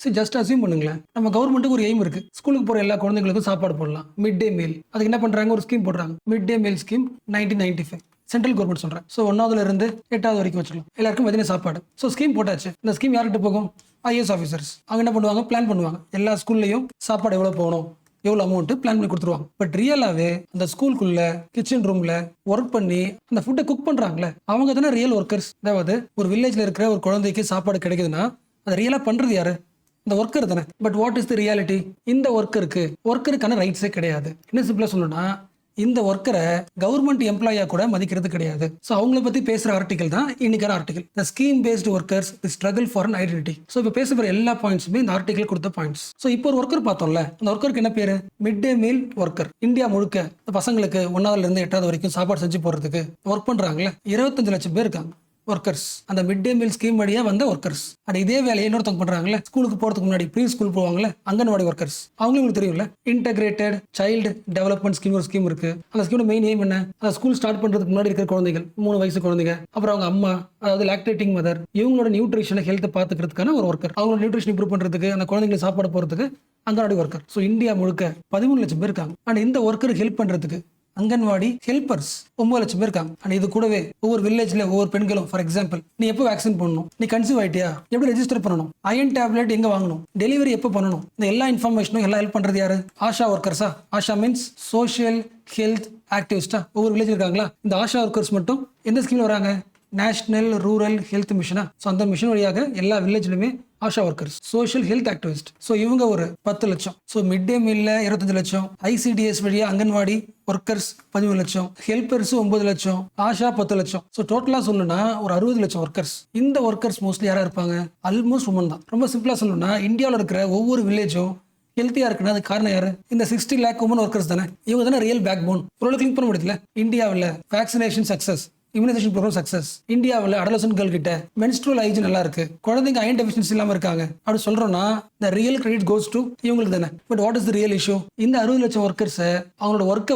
சரி, just assume பண்ணுங்களேன். நம்ம கவர்மெண்ட்டுக்கு ஒரு எய்ம் இருக்கு. ஸ்கூலுக்கு போற எல்லா குழந்தைகளுக்கும் சாப்பாடு போடலாம். மிட் டே மீல். அதுக்கு என்ன பண்றாங்க? ஒரு ஸ்கீம் போடுறாங்க. மிட் டே மீல் ஸ்கீம் 1995. சென்ட்ரல் கவர்மெண்ட் சொல்றேன். ஸோ 1வது இருந்து 8வது வரைக்கும் வச்சுக்கலாம். எல்லாருக்கும் மதிய சாப்பாடு. ஸோ ஸ்கீம் போட்டாச்சு. இந்த ஸ்கீம் யார்கிட்ட போகும்? IAS officers. அவங்க என்ன பண்ணுவாங்க? பிளான் பண்ணுவாங்க. எல்லா ஸ்கூல்லையும் சாப்பாடு எவ்வளோ போகணும், எவ்வளோ அமௌண்ட் பிளான் பண்ணி கொடுத்துருவாங்க. பட் ரியலாவே அந்த ஸ்கூலுக்குள்ள கிச்சன் ரூம்ல ஒர்க் பண்ணி அந்த ஃபுட்டை குக் பண்றாங்களே, அவங்க தானே ரியல் ஒர்க்கர்ஸ். அதாவது ஒரு வில்லேஜ்ல இருக்கிற ஒரு குழந்தைக்கு சாப்பாடு கிடைக்குதுன்னா அதை ரியலா பண்றது யாரு? இந்த ஒர்க்கர் தானே. But what is the reality? இந்த ஒர்க்கருக்கான ரைட்ஸே கிடையாது. என்ன சிம்பிளா சொல்லணும்னா, இந்த ஒர்க்கரை கவர்மெண்ட் எம்ப்ளாயா கூட மதிக்கிறது கிடையாது. ஸோ அவங்கள பத்தி பேசுற ஆர்டிகல் தான் இன்னைக்கான article. The scheme based workers the struggle for an identity. So இப்போ பேச போற எல்லா பாயிண்ட்ஸுமே இந்த ஆர்டிகல் கொடுத்த பாயிண்ட்ஸ். ஸோ இப்போ ஒரு ஒர்க்கர் பார்த்தோம்ல, அந்த ஒர்க்கருக்கு என்ன பேரு? மிட் டே மீல் ஒர்க்கர். இந்தியா முழுக்க இந்த பசங்களுக்கு 1வது இருந்து 8வது வரைக்கும் சாப்பாடு செஞ்சு போடுறதுக்கு ஒர்க் பண்றாங்களே 25 லட்சம் பேர் இருக்காங்க. ஒர்க்கர்ஸ், அந்த மிட் டே மீல் ஸ்கீம் வழியா வந்த ஒர்க்கர்ஸ். அது இதே வேலையை இன்னொருத்தவங்க பண்றாங்களே, ஸ்கூலுக்கு போறதுக்கு முன்னாடி ப்ரீ ஸ்கூல் போவாங்களே, அங்கன்வாடி ஒர்க்கர்ஸ். அவங்களுக்கு உங்களுக்கு தெரியும்ல, இன்டகிரேட்டட் சைல்டு டெவலப்மெண்ட் ஸ்கீம் ஒரு ஸ்கீம் இருக்கு. அந்த ஸ்கீமோட மெயின் எய்ம் என்ன? அந்த ஸ்கூல் ஸ்டார்ட் பண்றதுக்கு முன்னாடி இருக்கிற குழந்தைகள், 3 வயசு குழந்தைங்க, அப்புறம் அவங்க அம்மா, அதாவது லாக்டேட்டிங் மதர், இவங்களோட நியூட்ரிஷனை ஹெல்த்தை பாத்துக்கிறதுக்கான ஒரு ஒர்க்கர். அவங்களோட நியூட்ரிஷன் இம்ப்ரூவ் பண்றதுக்கு, அந்த குழந்தைங்களுக்கு சாப்பாடு போறதுக்கு அங்கன்வாடி ஒர்க்கர். ஸோ இந்தியா முழுக்க 13 லட்சம் பேர் இருக்காங்க. அண்ட் இந்த ஒர்க்கருக்கு ஹெல்ப் பண்றதுக்கு அங்கன்வாடி ஹெல்பர்ஸ் 9 லட்சம் பேர் இருக்காங்க. அண்ட் இது கூடவே ஒவ்வொரு வில்லேஜ்ல ஒவ்வொரு பெண்களும், ஃபார் எக்ஸாம்பிள், நீ எப்போ வேக்சின் பண்ணணும், நீ கன்சீவ் ஆயிட்டியா, எப்படி ரெஜிஸ்டர் பண்ணணும், அயன் டேப்லெட் எங்க வாங்கணும், டெலிவரி எப்போ பண்ணணும், இந்த எல்லா இன்ஃபர்மேஷனும் எல்லாம் ஹெல்ப் பண்றது யாரு? ஆஷா ஒர்க்கர்ஸா? ஆஷா மீன்ஸ் சோஷியல் ஹெல்த் ஆக்டிவிஸ்டா. ஒவ்வொரு வில்லேஜ் இருக்காங்களா, இந்த ஆஷா ஒர்க்கர்ஸ் மட்டும் எந்த ஸ்கீம்ல வராங்க? நேஷனல் ரூரல் ஹெல்த் மிஷனா. ஸோ அந்த மிஷன் வழியாக எல்லா வில்லேஜ்லுமே ASHA workers, social health activist. So இவங்க ஒரு 10 லட்சம். ஸோ மிட் டே மீல்ல 25 லட்சம், ஐசிடிஎஸ் வழியா அங்கன்வாடி ஒர்க்கர்ஸ் 13 லட்சம், ஹெல்பர்ஸ் 9 லட்சம், ஆஷா 10 லட்சம். ஸோ டோட்டலா சொல்லணும்னா ஒரு 60 லட்சம் ஒர்க்கர்ஸ். இந்த ஒர்க்கர்ஸ் மோஸ்ட்லி யாரா இருப்பாங்க? ஆல்மோஸ்ட் உமன் தான். ரொம்ப சிம்பிளா சொல்லணும்னா, இந்தியாவில் இருக்கிற ஒவ்வொரு வில்லேஜும் ஹெல்த்தியா இருக்குன்னா அது காரணம் யாரு? இந்த 60 லேக் உமன் ஒர்க்கர்ஸ் தானே. இவங்க தானே ரியல் பேக் போன். ஒரு கிளிக் பண்ண முடியல. இந்தியாவில் vaccination success, immunisation programme success. இந்தியாவில் அடலசன்ட் கேர்ள் கிட்ட மென்ஸ்ட்ரல் ஹைஜீன் நல்லா இருக்கு, குழந்தைங்க அயன் டெஃபிஷியன்சி இல்லாம இருக்காங்க அப்படி சொல்றோம்னா, the real credit goes to இவங்களுக்கு தானே. But what is the real issue? இந்த 60 லட்சம் ஒர்க்கர்ஸை அவங்களோட ஒர்க்கை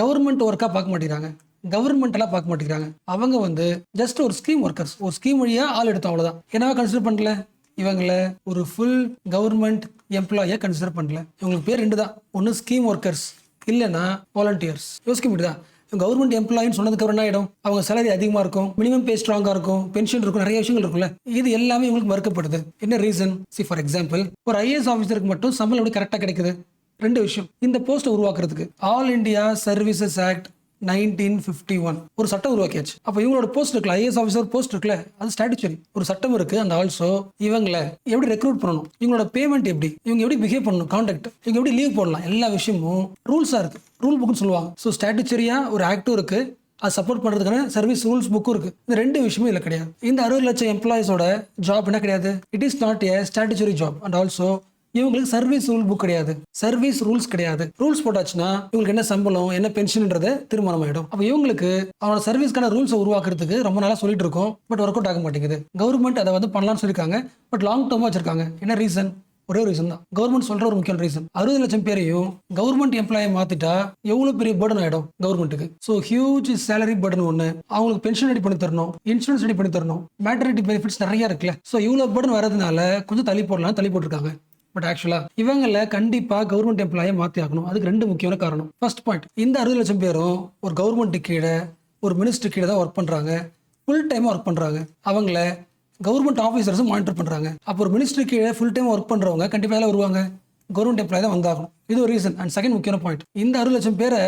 கவர்மெண்ட் ஒர்க்கா பார்க்க மாட்டேங்கிறாங்க, கவர்மெண்ட்லாம் பார்க்க மாட்டேங்கிறாங்க. அவங்க ஜஸ்ட் ஒரு ஸ்கீம் ஒர்க்கர்ஸ், ஒரு ஸ்கீம் வழியா ஆள் எடுத்தோம், அவ்வளவுதான். என்னவா கன்சிடர் பண்ணல இவங்கள? ஒரு ஃபுல் கவர்மெண்ட் எம்ப்ளாயியா கன்சிடர் பண்ணல. இவங்களுக்கு பேர் 2 தான், ஒன்னு ஸ்கீம் ஒர்க்கர்ஸ், இல்லைன்னா வாலண்டியர்ஸ். யோசிக்க முடியுதா? கவர்மெண்ட் எம்ப்ளாயின்னு சொன்னதுக்கு அப்புறம் என்ன ஆயிடும்? அவங்க சேலரி அதிகமா இருக்கும், மினிமம் பே ஸ்ட்ராங்கா இருக்கும், பென்ஷன் இருக்கும், நிறைய விஷயங்கள் இருக்கும்ல. இது எல்லாமே உங்களுக்கு மறுக்கப்படுது. என்ன ரீசன்? ஃபார் எக்ஸாம்பிள், ஒரு ஐஏஎஸ் ஆஃபீஸருக்கு மட்டும் சம்பளம் எப்படி கரெக்டா கிடைக்குது? 2 விஷயம். இந்த போஸ்ட்டை உருவாக்குறதுக்கு ஆல் இந்தியா சர்வீசஸ் ஆக்ட் 1951 ஒரு சட்டம் உருவாக்கியாச்சு. அப்ப இவங்களோட போஸ்ட் இருக்குல்ல, ஐஏஎஸ் ஆஃபீஸர் போஸ்ட் இருக்குல்ல, அது ஸ்டாட்யூட்டரி ஒரு சட்டம் இருக்கு. அந்த ஆல்சோ இவங்களை எப்படி ரெக்ரூட் பண்ணணும், இவங்களோட பேமெண்ட் எப்படி, இவங்க எப்படி பிஹேவ் பண்ணணும், கான்டாக்ட், இவங்க எப்படி லீவ் போடலாம், எல்லா விஷயமும் ரூல்ஸா இருக்கு. ரூல் புக்னு சொல்லுவாங்க. ஸோ ஸ்டாட்யூட்டரியா ஒரு ஆக்டும் இருக்கு, அது சப்போர்ட் பண்றதுக்கான சர்வீஸ் ரூல்ஸ் புக்கும் இருக்கு. இந்த 2 விஷயமும் இல்ல கிடையாது. இந்த 60 லட்சம் எம்ப்ளாயிஸோட ஜாப் என்ன கிடையாது? It is not a statutory job. And also இவங்களுக்கு சர்வீஸ் ரூல் புக் கிடையாது, சர்வீஸ் ரூல்ஸ் கிடையாது. ரூல்ஸ் போட்டாச்சுன்னா இவங்களுக்கு என்ன சம்பளம், என்ன பென்ஷன்ன்றது தீர்மானம் ஆயிடும். அப்ப இவங்களுக்கு அவனோட சர்வீஸ்க்கான ரூல்ஸ் உருவாக்குறதுக்கு ரொம்ப நாளா சொல்லிட்டு இருக்கோம். பட் ஒர்க் அவுட் ஆக மாட்டேங்குது. கவர்மெண்ட் அதை பண்ணலாம்னு சொல்லியிருக்காங்க, பட் லாங் டேர்மா வச்சிருக்காங்க. என்ன ரீசன்? ஒரே ரீசன் தான். கவர்மெண்ட் சொல்ற ஒரு முக்கிய ரீசன், 60 லட்சம் பேரையும் கவர்மெண்ட் எம்ப்ளாயை மாத்திட்டா எவ்வளவு பெரிய பர்டன் ஆயிடும் கவர்மெண்ட்டுக்கு. சோ ஹியூஜ் சேலரி பர்டன் ஒண்ணு, அவங்களுக்கு பென்ஷன் ரெடி பண்ணி தரணும், இன்சூரன்ஸ் ரெடி பண்ணி தரணும், மேட்டர்னிட்டி பெனிஃபிட்ஸ் நிறைய இருக்குல்ல. சோ இவ்வளவு பர்டன் வரதுனால கொஞ்சம் தள்ளி போட்டிருக்காங்க. பட் ஆக்சுவலா இவங்கள கண்டிப்பா கவர்மெண்ட் எம்ப்ளாயை மாத்தி ஆகணும். அதுக்கு 2 முக்கியமான காரணம். ஃபர்ஸ்ட் பாயிண்ட், இந்த 60 லட்சம் பேரும் ஒரு கவர்மெண்ட் கீழே, ஒரு மினிஸ்டர் கீழே தான் ஒர்க் பண்றாங்க, ஃபுல் டைம் ஒர்க் பண்றாங்க. அவங்கள கவர்மெண்ட் ஆஃபீஸர்ஸும் மானிட்டர் பண்றாங்க. அப்போ ஒரு மினிஸ்டர் கீழே ஃபுல் டைம் ஒர்க் பண்றவங்க கண்டிப்பா எல்லாம் வருவாங்க, கவர்மெண்ட் எம்ப்ளாய் தான் வந்தாகணும். இது ஒரு ரீசன். அண்ட் செகண்ட் முக்கியமான பாயிண்ட், இந்த 60 லட்சம் பேரை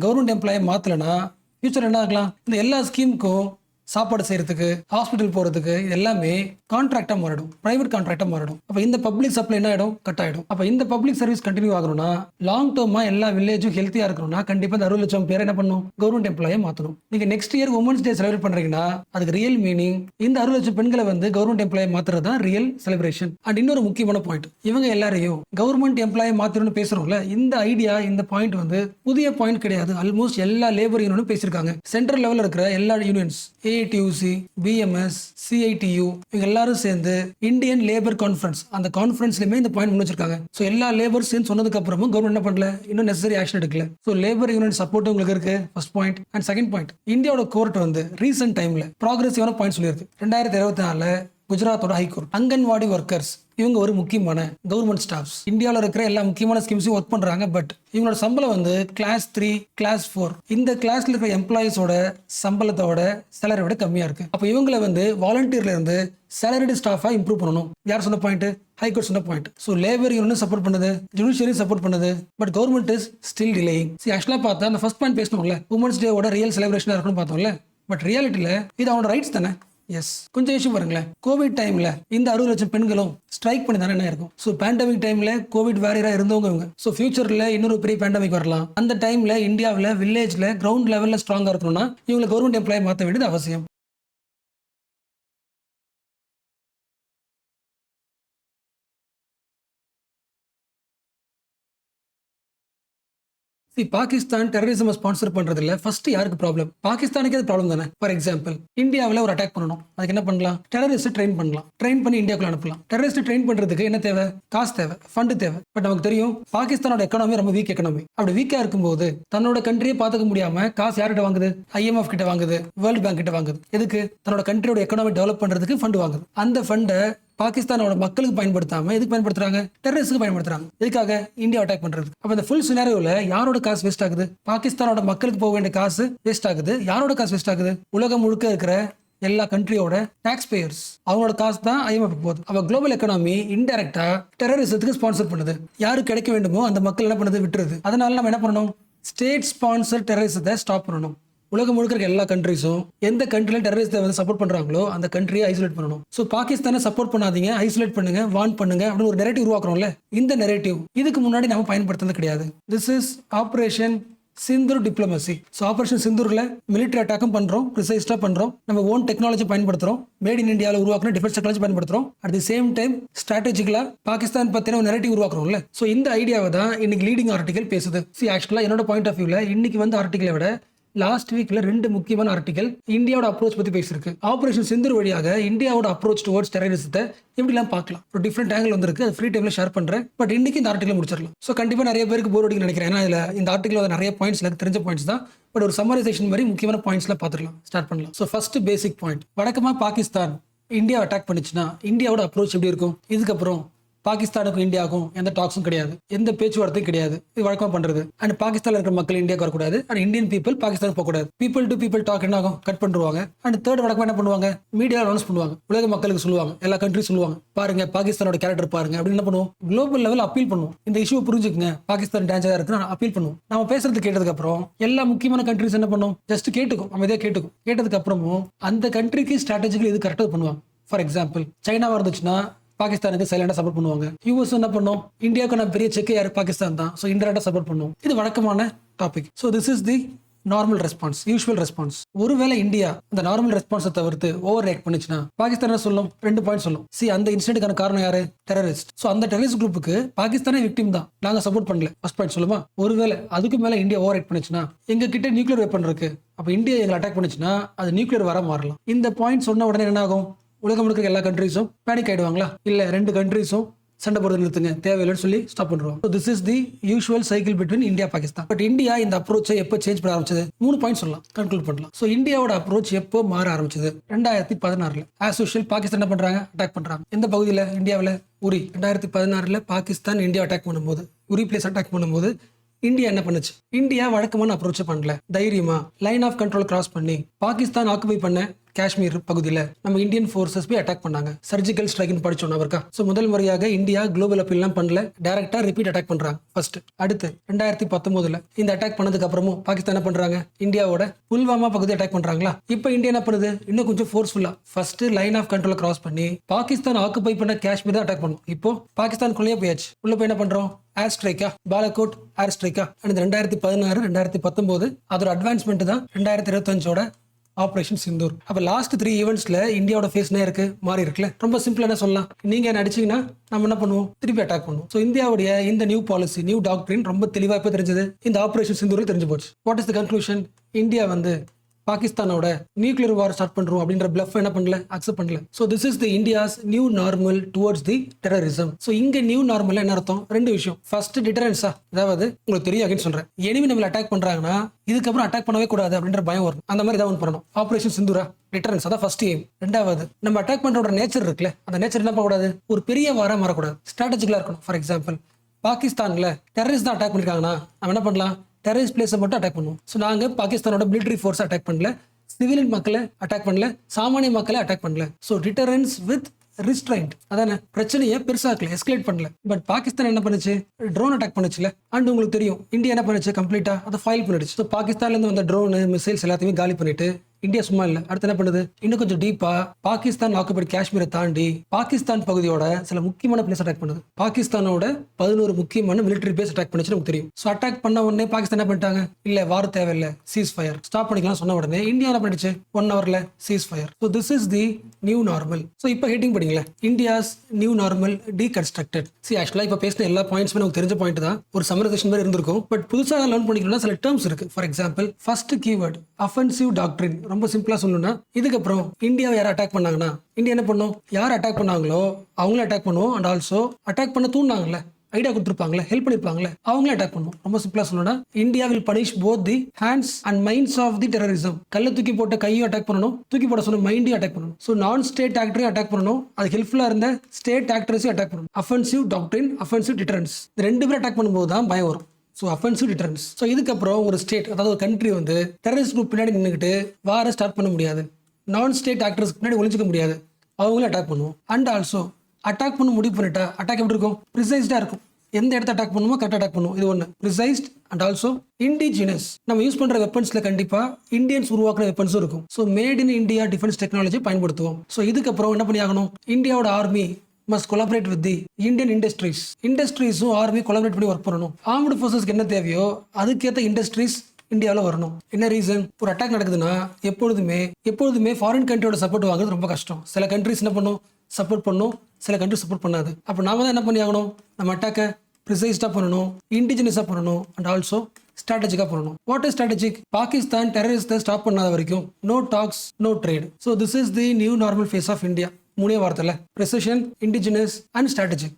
கவர்மெண்ட் எம்ப்ளாயை மாத்தலனா ஃபியூச்சர் என்ன ஆகலாம்? இந்த எல்லா ஸ்கீமுக்கும் சாப்பாடு செய்யறதுக்கு, ஹாஸ்பிட்டல் போறதுக்கு, இது எல்லாமே கான்ட்ராக்டா மாறிடும், பிரைவேட் கான்ட்ராக்டா மாறிடும். அப்ப இந்த பப்ளிக் சப்ளை என்ன ஆயிடும்? கட் ஆயிடும். அப்ப இந்த பப்ளிக் சர்வீஸ் கண்டினியூ ஆகணும்னா, லாங் டேர்மா எல்லா வில்லேஜும் ஹெல்த்தியா இருக்கணும்னா, கண்டிப்பா இந்த 60 லட்சம் பேரை என்ன பண்ணணும்? கவர்மெண்ட் எம்ப்ளாயை மாத்தணும். நீங்க next year women's day celebrate பண்றீங்கன்னா அதுக்கு ரியல் மீனிங் இந்த 60 லட்சம் பெண்களை கவர்மெண்ட் எம்ப்ளாயை மாத்துறது தான் ரியல் செலிப்ரேஷன். அண்ட் இன்னொரு முக்கியமான பாயிண்ட், இவங்க எல்லாரையும் கவர்மெண்ட் எம்ப்ளாயை மாத்தணும்னு பேசுறோம்ல, இந்த ஐடியா, இந்த பாயிண்ட் புதிய பாயிண்ட் கிடையாது. ஆல்மோஸ்ட் எல்லா லேபர் யூனியனும் பேசியிருக்காங்க. சென்ட்ரல் லெவல்ல இருக்கிற எல்லா யூனியன்ஸ், ஏஐடியூசி, பிஎம்எஸ், சிஐடியு, இவங்க எல்லாரும் சேர்ந்து இந்தியன் லேபர் கான்ஃபரன்ஸ், அந்த கான்ஃபரன்ஸ்லயுமே இந்த பாயிண்ட் முன் வச்சிருக்காங்க. சோ எல்லா லேபர் சேர்ந்து சொன்னதுக்கு அப்புறமும் கவர்மெண்ட் என்ன பண்ணல, இன்னும் நெசசரி ஆக்ஷன் எடுக்கல. சோ லேபர் யூனியன் சப்போர்ட் உங்களுக்கு இருக்கு, first point. And second point, இந்தியாவோட கோர்ட் ரீசன்ட் டைம்ல ப்ராக்ரஸிவான பாயிண்ட் சொல்லியிருக்கு. 2024 குஜராத்தோட ஹைகோர்ட் அங்கன்வாடி ஒர்க்கர்ஸ் இவங்க ஒரு முக்கியமான கவர்மெண்ட் ஸ்டாஃப்ஸ். இந்தியாவில் இருக்கிற எல்லா முக்கியமான ஸ்கீம்ஸையும் ஒர்க் பண்றாங்க. பட் இவங்களோட சம்பளம் வந்து கிளாஸ் 3, கிளாஸ் 4 இந்த கிளாஸ்ல இருக்கிற எம்ப்ளாயிஸோட சம்பளத்தோட சேலரி விட கம்மியா இருக்கு. அப்போ இவங்களை வந்து வாலண்டியர்ல இருந்து சேலரிடு ஸ்டாஃபா இம்ப்ரூவ் பண்ணணும். யார் சொன்ன பாயிண்ட்? ஹைகோர்ட் சொன்ன point. So labour union support பண்ணுது, ஜுடிஷியரி சப்போர்ட் பண்ணுது, but government is still delaying. ஆக்சுவலா பார்த்தா அந்த ஃபர்ஸ்ட் பாயிண்ட் பேசணும்ல, உமன்ஸ் டேவோட ரியல் செலிப்ரேஷனா இருக்குன்னு பார்த்தோம்ல. பட் ரியாலிட்டியில இது அவனோட ரைட்ஸ் தானே. எஸ், கொஞ்சம் விஷயம் பாருங்களேன். கோவிட் டைம்ல இந்த 60 லட்சம் பெண்களும் ஸ்ட்ரைக் பண்ணி தானே என்ன இருக்கும். ஸோ பேண்டமிக் டைம்ல கோவிட் வாரியரா இருந்தவங்க இவங்க. ஸோ ஃபியூச்சர்ல இன்னொரு பெரிய பேண்டமிக் வரலாம். அந்த டைம்ல இந்தியாவில் வில்லேஜ்ல கிரவுண்ட் லெவல்ல ஸ்ட்ராங்கா இருக்கணும்னா இவங்களை கவர்மெண்ட் எம்ப்ளாய் மாற்ற வேண்டியது அவசியம். பாகிஸ்தான் டெரரிசம் ஸ்பான்சர் பண்றதுல ஃபர்ஸ்ட் யாருக்கு ப்ராப்ளம்? பாகிஸ்தானுக்கு அது ப்ராப்ளம் தானே. ஃபார் எக்ஸாம்பிள், இந்தியாவில் ஒரு அட்டாக் பண்ணணும், அதுக்கு என்ன பண்ணலாம்? டெரரிஸ்ட் ட்ரெயின் பண்ணலாம், ட்ரெயின் பண்ணி இந்தியாவுக்குள்ள அனுப்பலாம். டெரரிஸ்ட் ட்ரெயின் பண்றதுக்கு என்ன தேவை? காசு தேவை, ஃபண்டு தேவை. பட் நமக்கு தெரியும் பாகிஸ்தானோட எக்கானமி ரொம்ப வீக் எக்கானமி. அப்படி வீக்கா இருக்கும்போது தன்னோட கண்ட்ரியை பார்த்துக்க முடியாம காசு யார்கிட்ட வாங்குது? IMF கிட்ட வாங்குது, வேர்ல்டு பேங்க் கிட்ட வாங்குது. எதுக்கு? தன்னோட கண்ட்ரியோட எக்கானமி டெவலப் பண்றதுக்கு ஃபண்டு வாங்குது. அந்த ஃபண்டை பாகிஸ்தானோட மக்களுக்கு பயன்படுத்தாம எதுக்கு பயன்படுத்துறாங்க? டெரரிஸ்ட்க்கு பயன்படுத்துறாங்க. எதுக்காக? இந்தியா அட்டாக் பண்றது. அப்ப இந்த ஃபுல் சினாரியோல யாரோட காசு வேஸ்ட் ஆகுது? பாகிஸ்தானோட மக்களுக்கு போக வேண்டிய காசு வேஸ்ட் ஆகுது. யாரோட காசு வேஸ்ட் ஆகுது? உலகம் முழுக்க இருக்கிற எல்லா கண்ட்ரியோட டாக்ஸ் பேயர்ஸ், அவங்களோட காசு தான் IMF போகுது. அப்ப குளோபல் எக்கனாமி இன்டைரக்டா டெரரிசத்துக்கு ஸ்பான்சர் பண்ணுது. யாருக்கு கிடைக்க வேண்டுமோ அந்த மக்கள் என்ன பண்ணுது? விட்டுருது. அதனால நம்ம என்ன பண்ணணும்? ஸ்டேட் ஸ்பான்சர் டெரரிசத்தை ஸ்டாப் பண்ணணும். உலகம் முழுக்க இருக்க எல்லா கண்ட்ரிஸும் எந்த கண்ட்ரில டெரரிஸ்ட்டை வந்து சப்போர்ட் பண்றாங்களோ அந்த கண்ட்ரியை ஐசோலேட் பண்ணணும். ஸோ பாகிஸ்தானை சப்போர்ட் பண்ணாதீங்க, ஐசோலேட் பண்ணுங்க, வார்ன் பண்ணுங்க அப்படின்னு ஒரு நெரேட்டிவ் உருவாக்குறோம்ல. இந்த நெரேட்டிவ் இதுக்கு முன்னாடி நம்ம பயன்படுத்துறது கிடையாது. This is operation Sindoor diplomacy. So operation சிந்தூர்ல மிலிட்டரி அட்டாக்கும் பண்றோம், ப்ரிசைஸ்டா பண்றோம், நம்ம ஓன் டெக்னாலஜி பயன்படுத்துறோம், மேட் இன் இந்தியாவில் உருவாக்குற டிஃபென்ஸ் டெக்னாலஜி பயன்படுத்துறோம். அட் தி சேம் டைம் ஸ்ட்ராட்டஜிக்கலா பாகிஸ்தான் பத்தின ஒரு நெரேட்டிவ் உருவாக்குறோம்ல. ஸோ இந்த ஐடியாவை தான் இன்னைக்கு லீடிங் ஆர்டிகல் பேசுது. ஆக்சுவலா என்னோட பாயிண்ட் ஆஃப் வியூல இன்னைக்கு வந்து ஆர்டிகலை விட லாஸ்ட் வீக்ல 2 முக்கியமான ஆர்டிகல் இந்தியாவோட அப்ரோச் பத்தி பேசிருக்கு. ஆபரேஷன் சிந்தூர் வழியாக இந்தியாவோட அப்ரோச் டுவர்ட்ஸ் டெரரிசத்தை எப்படிலாம் பார்க்கலாம், ஒரு டிஃப்ரெண்ட் ஆங்கிள் வந்திருக்கு. அது ஃப்ரீ டைம்ல ஷேர் பண்றேன். பட் இன்னைக்கு இந்த ஆர்டிகல் முடிச்சிடலாம். ஸோ கண்டிப்பா நிறைய பேருக்கு போர் அடிக்கும் நினைக்கிறேன். ஏன்னா இதுல இந்த ஆர்டிகல் நிறைய பாயிண்ட்ஸ் எனக்கு தெரிஞ்ச பாயிண்ட்ஸ் தான். பட் ஒரு சம்மரைசேஷன் மாதிரி முக்கியமான பாயிண்ட்ஸ்ல பார்த்துக்கலாம், ஸ்டார்ட் பண்ணலாம். ஸோ ஃபர்ஸ்ட் பேசிக் பாயிண்ட், வழக்கமா பாகிஸ்தான் இந்தியா அட்டாக் பண்ணிச்சுன்னா இந்தியாவோட அப்ரோச் எப்படி இருக்கும்? இதுக்கப்புறம் பாகிஸ்தானுக்கும் இந்தியாவுக்கும் எந்த டாக்ஸும் கிடையாது, எந்த பேச்சுவார்த்தையும் கிடையாது. இது வழக்கமா பண்றது. அண்ட் பாகிஸ்தான்ல இருக்கிற மக்கள் இந்தியாவுக்கு வரக்கூடாது, அண்ட் இந்தியன் பீப்பிள் பாகிஸ்தானுக்கு போகக்கூடாது. பீப்பிள் டு பீப்பிள் டாக் என்ன ஆகும்? கட் பண்ணுவாங்க. அண்ட் தேர்ட் வழக்கமா என்ன பண்ணுவாங்க? மீடியா அனௌன்ஸ் பண்ணுவாங்க, உலக மக்களுக்கு சொல்லுவாங்க, எல்லா கண்ட்ரியும் சொல்லுவாங்க, பாருங்க பாகிஸ்தானோட கேரக்டர் பாருங்க அப்படின்னு என்ன பண்ணுவோம்? குளோபல் லெவல் அப்பீல் பண்ணுவோம். இந்த இஷ்யூ புரிஞ்சுக்குங்க, பாகிஸ்தான் டேஞ்சரா இருக்குன்னு அப்பீல் பண்ணுவோம். நம்ம பேசுறது கேட்டதுக்கு அப்புறம் எல்லா முக்கியமான கண்ட்ரிஸ் என்ன பண்ணும்? ஜஸ்ட் கேட்டுக்கும், அமைதியா கேட்டுக்கும். கேட்டதுக்கு அப்புறமும் அந்த கண்ட்ரிக்கு ஸ்ட்ராட்டஜிக்கல் இது கரெக்டாக பண்ணுவாங்க. ஃபார் எக்ஸாம்பிள், சைனாவா இருந்துச்சுன்னா பாகிஸ்தானுக்கு சைலண்டா சப்போர்ட் பண்ணுவாங்க. யூஎஸ் என்ன பண்ணும்? இந்தியாவுக்கு நான் பெரிய செக் யாரு? பாகிஸ்தான் தான். ஸோ இன்டெரக்டா சப்போர்ட் பண்ணும். இது வழக்கமான topic. So this is the normal response, usual response. ஒருவேளை இந்தியா அந்த நார்மல் ரெஸ்பான்ஸை தவிர்த்து ஓவர் ரியாக்ட் பண்ணிச்சுன்னா பாகிஸ்தான் என்ன சொல்லும்? 2 பாயிண்ட் சொல்லும். அந்த இன்சிடென்ட்கான காரணம் யாரு? டெரரிஸ்ட். ஸோ அந்த டெரரிஸ்ட் குரூப்புக்கு பாகிஸ்தானே விக்டிம் தான், நாங்க சப்போர்ட் பண்ணல. ஃபர்ஸ்ட் பாயிண்ட் சொல்லுமா? ஒருவேளை அதுக்கு மேல இந்தியா ஓவர் ரியாக்ட் பண்ணிச்சுன்னா எங்க கிட்ட நியூக்ளியர் வெப்பன் இருக்கு, அப்ப இந்தியா எங்களை அட்டாக் பண்ணிச்சுன்னா அது நியூக்ளியர் வர மாறலாம். இந்த பாயிண்ட் சொன்ன உடனே என்ன ஆகும்? உலகம் முழுக்க எல்லா கண்ட்ரீஸும் பேனிக் ஆயிடுவாங்களா? இல்ல 2 கண்ட்ரீஸும் சண்டை போடுறது நிறுத்துங்க, தேவையில்லைன்னு சொல்லி ஸ்டாப் பண்ணுவோம். This is the usual cycle between India Pakistan. But India இந்த அப்ரோச்சை எப்போ சேஞ்ச் பண்ண ஆரம்பிச்சது? 3 பாயிண்ட் சொல்லலாம், கன்க்ளூட் பண்ணலாம். ஸோ இந்தியாவோட அப்ரோச் எப்போ மாற ஆரம்பிச்சது? 2016. ஆஸ் யூஷுவல் பாகிஸ்தான் என்ன பண்றாங்க? அட்டாக் பண்றாங்க. எந்த பகுதியில்? இந்தியாவில் உரி. 2016 பாகிஸ்தான் இந்தியா அட்டாக் பண்ணும்போது, உரி பிளேஸ் அட்டாக் பண்ணும்போது இந்தியா என்ன பண்ணுச்சு? இந்தியா வழக்கமான அப்ரோச் பண்ணல, தைரியமா லைன் ஆஃப் கண்ட்ரோல் கிராஸ் பண்ணி பாகிஸ்தான் ஆக்குபை பண்ண காஷ்மீர் பகுதியில் நம்ம இந்தியன் ஃபோர்ஸஸ் போய் அட்டாக் பண்ணாங்க. சர்ஜிக்கல் ஸ்ட்ரைக்னு படிச்சோம் அவருக்கா. ஸோ முதல் முறையாக இந்தியா குளோபல் அப்பீல்லாம் பண்ணல, டைரக்டா ரிப்பீட் அட்டாக் பண்றாங்க ஃபர்ஸ்ட். அடுத்து 2019 இந்த அட்டாக் பண்ணதுக்கு அப்புறமும் பாகிஸ்தான் என்ன பண்றாங்க? இந்தியாவோட புல்வாமா பகுதி அட்டாக் பண்றாங்களா? இப்போ இந்தியா என்ன பண்ணுது? இன்னும் கொஞ்சம் ஃபோர்ஸ்ஃபுல்லா first line of control cross பண்ணி பாகிஸ்தான் ஆக்குபை பண்ண காஷ்மீர் தான் அட்டாக் பண்ணும். இப்போ பாகிஸ்தானுக்குள்ளேயே போயாச்சு. உள்ள போய் என்ன பண்றோம்? ஏர் ஸ்ட்ரைக்கா, பாலகோட் ஏர் ஸ்ட்ரைக்கா. அந்த 2016 2019 அதோட அட்வான்ஸ்மெண்ட் தான் 2025 ஆபரேஷன் சிந்தூர். அப்ப லாஸ்ட் 3 ஈவெண்ட்ஸ்ல இந்தியாவோட ஃபேஸ் என்ன இருக்கு? மாறி இருக்குல்ல. ரொம்ப சிம்பிளா என்ன சொல்லலாம்? நீங்க என்ன அடிச்சீங்கன்னா நம்ம என்ன பண்ணுவோம்? திருப்பி அட்டாக் பண்ணுவோம். ஸோ இந்தியாவுடைய இந்த நியூ பாலிசி, நியூ டாக்டரின் ரொம்ப தெளிவா இப்போ தெரிஞ்சது இந்த ஆபரேஷன் சிந்தூரில் தெரிஞ்சு போச்சு. What is the conclusion? India வந்து பாகிஸ்தானோட நியூக்ளியர் வார் ஸ்டார்ட் பண்றோம் அப்படின்ற பிளஃப் என்ன பண்ணல, அக்செப்ட் பண்ணல. So this is the India's new normal towards the terrorism. So இங்க நியூ நார்மல் என்ன அர்த்தம், ரெண்டு விஷயம். ஃபர்ஸ்ட் டிட்டரன்ஸா, அதாவது உங்களுக்கு தெரியும் அப்படின்னு சொல்றேன், எனிமி நம்மள அட்டாக் பண்றாங்கன்னா இதுக்கப்புறம் அட்டாக் பண்ணவே கூடாது அப்படின்ற பயம் வரும். அந்த மாதிரி ஏதாவது பண்ணணும். ஆபரேஷன் சிந்துரா டிட்டரன்ஸ், அதான் ஃபர்ஸ்ட் எய்ம். ரெண்டாவது, நம்ம அட்டாக் பண்றோட நேச்சர் இருக்குல்ல, அந்த நேச்சர் என்ன பண்ணக்கூடாது, ஒரு பெரிய வாரா மாறக்கூடாது, ஸ்ட்ராட்டஜிக்கலா இருக்கணும். ஃபார் எக்ஸாம்பிள், பாகிஸ்தான்ல டெரரிஸ்ட் தான் அட்டாக் பண்ணிருக்காங்கன்னா நம்ம என்ன பண்ணலாம், டெரரிஸ்ட் பிளேஸை மட்டும் அட்டாக் பண்ணுவோம். ஸோ நாங்கள் பாகிஸ்தானோட மிலிட்டரி ஃபோர்ஸ் அட்டாக் பண்ணல, சிவிலியன் மக்களை அட்டாக் பண்ணல, சாமானிய மக்களை அட்டாக் பண்ணல. ஸோ டிட்டரன்ஸ் வித் ரிஸ்ட்ரைண்ட், அதான பிரச்சனையை பெருசாக்கல, எஸ்கலேட் பண்ணல. பட் பாகிஸ்தான் என்ன பண்ணுச்சு, ட்ரோன் அட்டாக் பண்ணுச்சுல. அண்ட் உங்களுக்கு தெரியும் இந்தியா என்ன பண்ணுச்சு, கம்ப்ளீட்டா அதை ஃபைல் பண்ணிடுச்சு. ஸோ பாகிஸ்தான்ல இருந்து வந்த ட்ரோனு மிசைல்ஸ் எல்லாத்தையுமே காலி பண்ணிட்டு இந்தியா சும்மா இல்ல, அடுத்து என்ன பண்ணுது, இன்னும் கொஞ்சம் டீப்பா பாகிஸ்தான் ஆக்குபைட் காஷ்மீரை தாண்டி பாகிஸ்தான் பகுதியோட சில முக்கியமான பிளேஸ் அட்டாக் பண்ணுது. பாகிஸ்தானோட 11 முக்கியமான மிலிட்டரி பேஸ் அட்டாக் பண்ணுச்சு நமக்கு தெரியும். ஸோ அட்டாக் பண்ண உடனே பாகிஸ்தான் என்ன பண்ணிட்டாங்க, இல்ல வார் தேவையில்லை, சீஸ் ஃபயர் ஸ்டாப் பண்ணிக்கலாம் சொன்ன உடனே இந்தியா என்ன பண்ணிடுச்சு, 1 ஹவர்ல ceasefire. So this is the new normal. So இப்போ ஹெட்டிங் படிங்களா, இந்தியாஸ் நியூ நார்மல் டீகன்ஸ்ட்ரக்டட். ஆக்சுவலா இப்போ பேசின எல்லா பாயிண்ட்ஸுமே நமக்கு தெரிஞ்ச பாயிண்ட் தான், ஒரு சம்மரைசேஷன் மாதிரி இருந்திருக்கும். பட் புதுசாக லேர்ன் பண்ணிக்கணும்னா சில டேர்ம்ஸ் இருக்கு. For example, first keyword offensive doctrine. ரொம்ப சிம்பிளா சொல்லணும்னா, இதுக்கப்புறம் இந்தியாவை யார் அட்டாக் பண்ணாங்கன்னா இந்தியா என்ன பண்ணும், யார் அட்டாக் பண்ணாங்களோ அவங்கள அட்டாக் பண்ணுவோம். அண்ட் ஆல்சோ அட்டாக் பண்ண தூண்டாங்கல்ல, ஐடியா கொடுத்துருப்பாங்களே, ஹெல்ப் பண்ணிருப்பாங்களே, அவங்களே அட்டாக் பண்ணும். ரொம்ப சிம்பிளா சொல்லணும்னா, India will punish both the hands and minds of the terrorism. கல்ல தூக்கி போட்ட கையும் அட்டாக் பண்ணணும், தூக்கி போட சொன்ன மைண்டையும் அட்டாக் பண்ணணும். ஸோ நான் ஸ்டேட் ஆக்டரையும் அட்டாக் பண்ணணும், அது ஹெல்ப்ஃபுல்லா இருந்த ஸ்டேட் ஆக்டர்ஸையும் அட்டாக் பண்ணணும். அஃபென்சிவ் டாக்ட்ரின், அஃபென்சிவ் டிட்டரன்ஸ், ரெண்டு பேரும் அட்டாக் பண்ணும்போது தான் பயம் வரும். So offensive deterrence. ஸோ இதுக்கப்புறம் ஒரு ஸ்டேட், அதாவது ஒரு கண்ட்ரி வந்து டெரரிஸ்ட் குரூப் பின்னாடி நின்றுக்கிட்டு வாரை ஸ்டார்ட் பண்ண முடியாது, நான் ஸ்டேட் ஆக்டர்ஸ்க்கு பின்னாடி ஒழிச்சிக்க முடியாது, அவங்களும் அட்டாக் பண்ணுவோம். அண்ட் ஆல்சோ அட்டாக் பண்ண முடிவு பண்ணிட்டா அட்டாக் எப்படி இருக்கும், ப்ரிசைஸ்டாக இருக்கும். எந்த இடத்த அட்டாக் பண்ணுமோ கரெக்டாக அட்டாக் பண்ணுவோம். இது ஒன்று ப்ரிசைஸ்ட். அண்ட் ஆல்சோ இண்டிஜினஸ், நம்ம யூஸ் பண்ணுற வெப்பன்ஸில் கண்டிப்பாக இந்தியன்ஸ் உருவாக்குற வெப்பன்ஸும் இருக்கும். So made in India defence technology பயன்படுத்துவோம். ஸோ இதுக்கப்புறம் என்ன பண்ணி ஆகணும், இந்தியாவோட army must collaborate with the Indian industries. இண்டஸ்ட்ரீஸும் ஆர்மி கொலாபரேட் பண்ணி ஒர்க் பண்ணணும். ஆர்ம்டு ஃபோர்ஸஸ்க்கு என்ன தேவையோ அதுக்கேற்ற இண்டஸ்ட்ரீஸ் இந்தியாவில் வரணும். என்ன ரீசன், ஒரு அட்டாக் நடக்குதுன்னா எப்பொழுதுமே ஃபாரின் கண்ட்ரியோட சப்போர்ட் வாங்குறது ரொம்ப கஷ்டம். சில கண்ட்ரிஸ் என்ன பண்ணும், சப்போர்ட் பண்ணும், சில கண்ட்ரி சப்போர்ட் பண்ணாது. அப்போ நாம தான் என்ன பண்ணி ஆகணும், நம்ம அட்டாக்கை ப்ரிசைஸ்டாக பண்ணணும், இண்டிஜினஸாக பண்ணணும், அண்ட் ஆல்சோ ஸ்ட்ராட்டஜிக்காக பண்ணணும். வாட் இஸ் ஸ்ட்ராட்டஜிக், பாகிஸ்தான் டெரரிஸ்ட்டை ஸ்டாப் பண்ணாத வரைக்கும் no talks, no trade. So this is the new normal face of India. மூணே வார்த்தையில் ப்ரெசிஷன், இண்டிஜினஸ் அண்ட் ஸ்ட்ராட்டஜிக்.